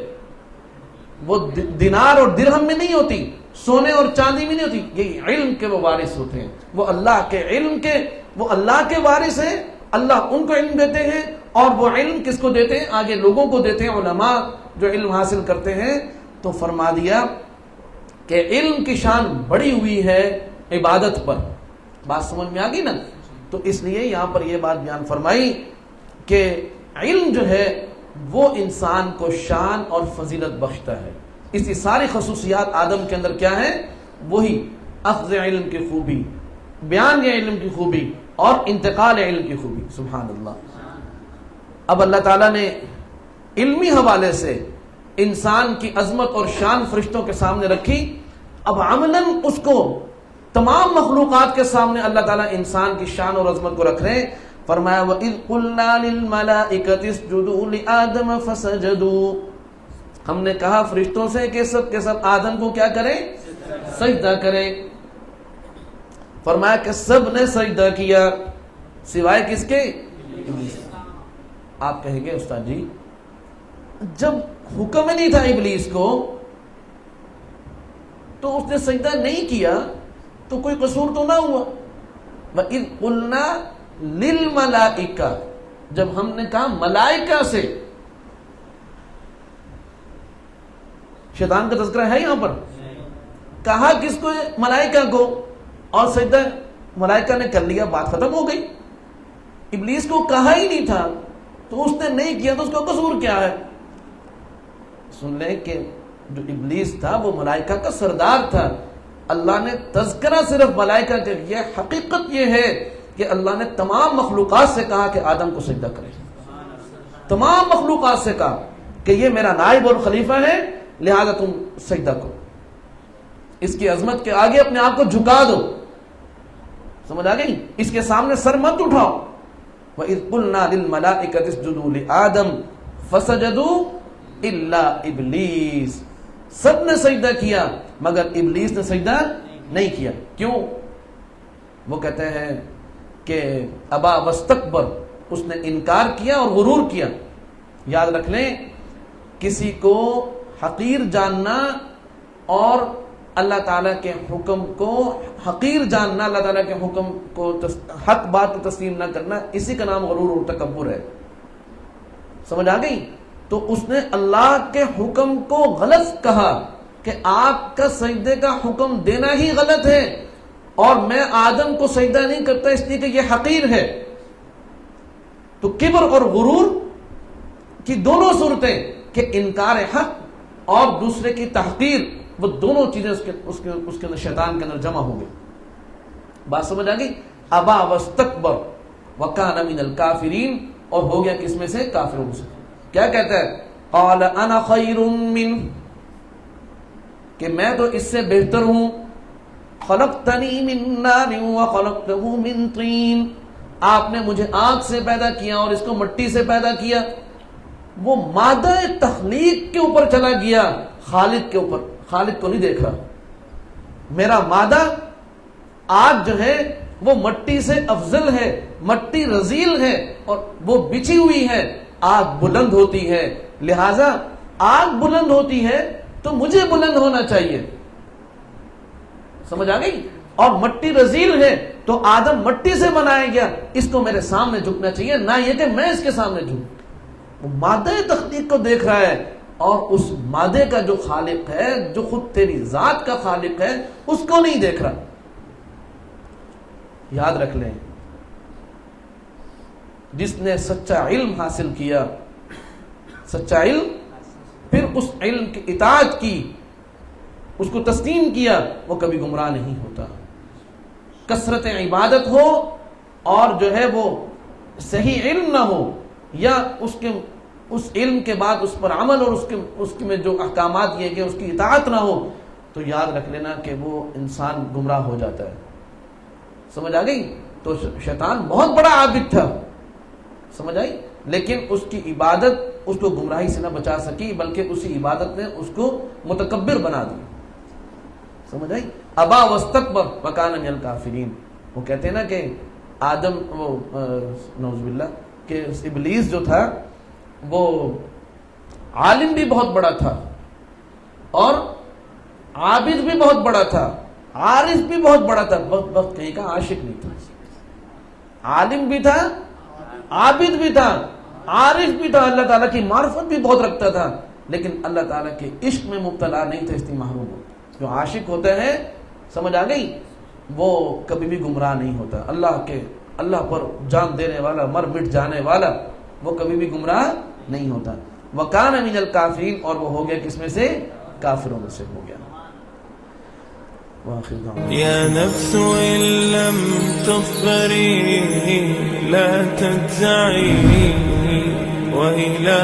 وہ دینار اور درہم میں نہیں ہوتی، سونے اور چاندی میں نہیں ہوتی. یہ علم کے وہ وارث ہوتے ہیں، وہ اللہ کے علم کے، وہ اللہ کے وارث ہیں. اللہ ان کو علم دیتے ہیں، اور وہ علم کس کو دیتے ہیں؟ آگے لوگوں کو دیتے ہیں، علماء جو علم حاصل کرتے ہیں. تو فرما دیا کہ علم کی شان بڑی ہوئی ہے عبادت پر. بات سمجھ میں آ گئی نا؟ تو اس لیے یہاں پر یہ بات بیان فرمائی کہ علم جو ہے وہ انسان کو شان اور فضیلت بخشتا ہے. اس کی ساری خصوصیات آدم کے اندر کیا ہے؟ وہی اخذ علم کی خوبی، بیان علم کی خوبی، اور انتقال علم کی خوبی. سبحان اللہ. اب اللہ تعالیٰ نے علمی حوالے سے انسان کی عظمت اور شان فرشتوں کے سامنے رکھی. اب عملاً اس کو تمام مخلوقات کے سامنے اللہ تعالیٰ انسان کی شان اور عظمت کو رکھ رہے ہیں. فرمایا وَإِذْ قُلْنَا لِلْمَلَائِكَةِ اسْجُدُوا لِآدَمَ فَسَجَدُوا، ہم نے کہا فرشتوں سے کہ سب کے سب آدم کو کیا کریں؟ سجدہ کریں. فرمایا کہ سب نے سجدہ کیا سوائے کس کے؟ ابلیس. آپ کہیں گے استاد جی جب حکم نہیں تھا ابلیس کو تو اس نے سجدہ نہیں کیا تو کوئی قصور تو نہ ہوا. وَإِذْ قُلْنَا لِلْمَلَائِكَةِ، جب ہم نے کہا ملائکہ سے، شیطان کا تذکرہ ہے یہاں پر، کہا کس کو؟ ملائکہ کو، اور سجدہ ملائکہ نے کر لیا، بات ختم ہو گئی. ابلیس کو کہا ہی نہیں تھا تو اس نے نہیں کیا تو اس کا قصور کیا ہے؟ سن لیں کہ جو ابلیس تھا وہ ملائکہ کا سردار تھا. اللہ نے تذکرہ صرف ملائکہ کا کیا. حقیقت یہ ہے کہ اللہ نے تمام مخلوقات سے کہا کہ آدم کو سجدہ کرے. تمام مخلوقات سے کہا کہ یہ میرا نائب اور خلیفہ ہے، لہذا تم سجدہ کرو، اس کی عظمت کے آگے اپنے آپ کو جھکا دو. سمجھ آ گئی؟ اس کے سامنے سر مت اٹھاؤ. وَإِذْ قُلْنَا لِلْمَلَائِكَةِ اسْجُدُوا لِآدَمَ فَسَجَدُوا إِلَّا إِبْلِيسَ، سب نے سجدہ کیا مگر ابلیس نے سجدہ نہیں کیا. کیوں؟ وہ کہتے ہیں کہ ابا واستکبر، اس نے انکار کیا اور غرور کیا. یاد رکھ لیں، کسی کو حقیر جاننا اور اللہ تعالیٰ کے حکم کو حقیر جاننا، اللہ تعالیٰ کے حکم کو حق بات کو تسلیم نہ کرنا، اسی کا نام غرور اور تکبر ہے. سمجھ آ گئی؟ تو اس نے اللہ کے حکم کو غلط کہا کہ آپ کا سجدے کا حکم دینا ہی غلط ہے، اور میں آدم کو سجدہ نہیں کرتا اس لیے کہ یہ حقیر ہے. تو کبر اور غرور کی دونوں صورتیں، کہ انکار حق اور دوسرے کی تحقیر، وہ دونوں چیزیں اس کے اندر شیطان کے اندر جمع ہو گئی. بات سمجھ آ گئی؟ ابا واستکبر وکان من الکافرین، اور ہو گیا کس میں سے؟ کافروں سے. کیا کہتا ہے؟ قال انا خیر من، کہ میں تو اس سے بہتر ہوں. خلقتنی من نار وخلقتہ من طین، آپ نے مجھے آگ سے پیدا کیا اور اس کو مٹی سے پیدا کیا. وہ مادہ تخلیق کے اوپر چلا گیا، خالق کے اوپر. خالق کو نہیں دیکھ رہا. میرا مادہ آگ جو ہے وہ مٹی سے افضل ہے، مٹی رزیل ہے اور وہ بچھی ہوئی ہے. آگ بلند ہوتی ہے، لہذا آگ بلند ہوتی ہے تو مجھے بلند ہونا چاہیے. سمجھ آ گئی؟ اور مٹی رزیل ہے تو آدم مٹی سے بنایا گیا، اس کو میرے سامنے جھکنا چاہیے، نہ یہ کہ میں اس کے سامنے جھکوں. وہ مادہ تخلیق کو دیکھ رہا ہے اور اس مادے کا جو خالق ہے، جو خود تیری ذات کا خالق ہے، اس کو نہیں دیکھ رہا. یاد رکھ لیں، جس نے سچا علم حاصل کیا، سچا علم، پھر اس علم کی اطاعت کی، اس کو تسلیم کیا، وہ کبھی گمراہ نہیں ہوتا. کثرت عبادت ہو اور جو ہے وہ صحیح علم نہ ہو، یا اس علم کے بعد اس پر عمل اور اس میں جو احکامات یہ کہ اس کی اطاعت نہ ہو، تو یاد رکھ لینا کہ وہ انسان گمراہ ہو جاتا ہے. سمجھ آ گئی؟ تو شیطان بہت بڑا عابد تھا، سمجھ آئی، لیکن اس کی عبادت اس کو گمراہی سے نہ بچا سکی، بلکہ اسی عبادت نے اس کو متکبر بنا دیا. سمجھ آئی؟ ابا واستکبر وکان من الکافرین. وہ کہتے ہیں نا کہ آدم، وہ نعوذ باللہ، کہ ابلیس جو تھا وہ عالم بھی بہت بڑا تھا اور عابد بھی بہت بڑا تھا، عارف بھی بہت بڑا تھا، بس کہیں کا عاشق نہیں تھا. عالم بھی تھا، عابد بھی تھا، عارف بھی تھا، اللہ تعالیٰ کی معرفت بھی بہت رکھتا تھا، لیکن اللہ تعالیٰ کے عشق میں مبتلا نہیں تھا، اس لیے محروم ہوتا. جو عاشق ہوتے ہیں، سمجھ آ گئی، وہ کبھی بھی گمراہ نہیں ہوتا. اللہ پر جان دینے والا، مر مٹ جانے والا، وہ کبھی بھی گمراہ نہیں ہوتا. وَكَانَ مِنَ الْكَافِرِينَ، اور وہ ہو گیا کس میں سے؟ کافروں میں سے ہو گیا. يا نفس إن لم تظفري لا تجزعي وإلى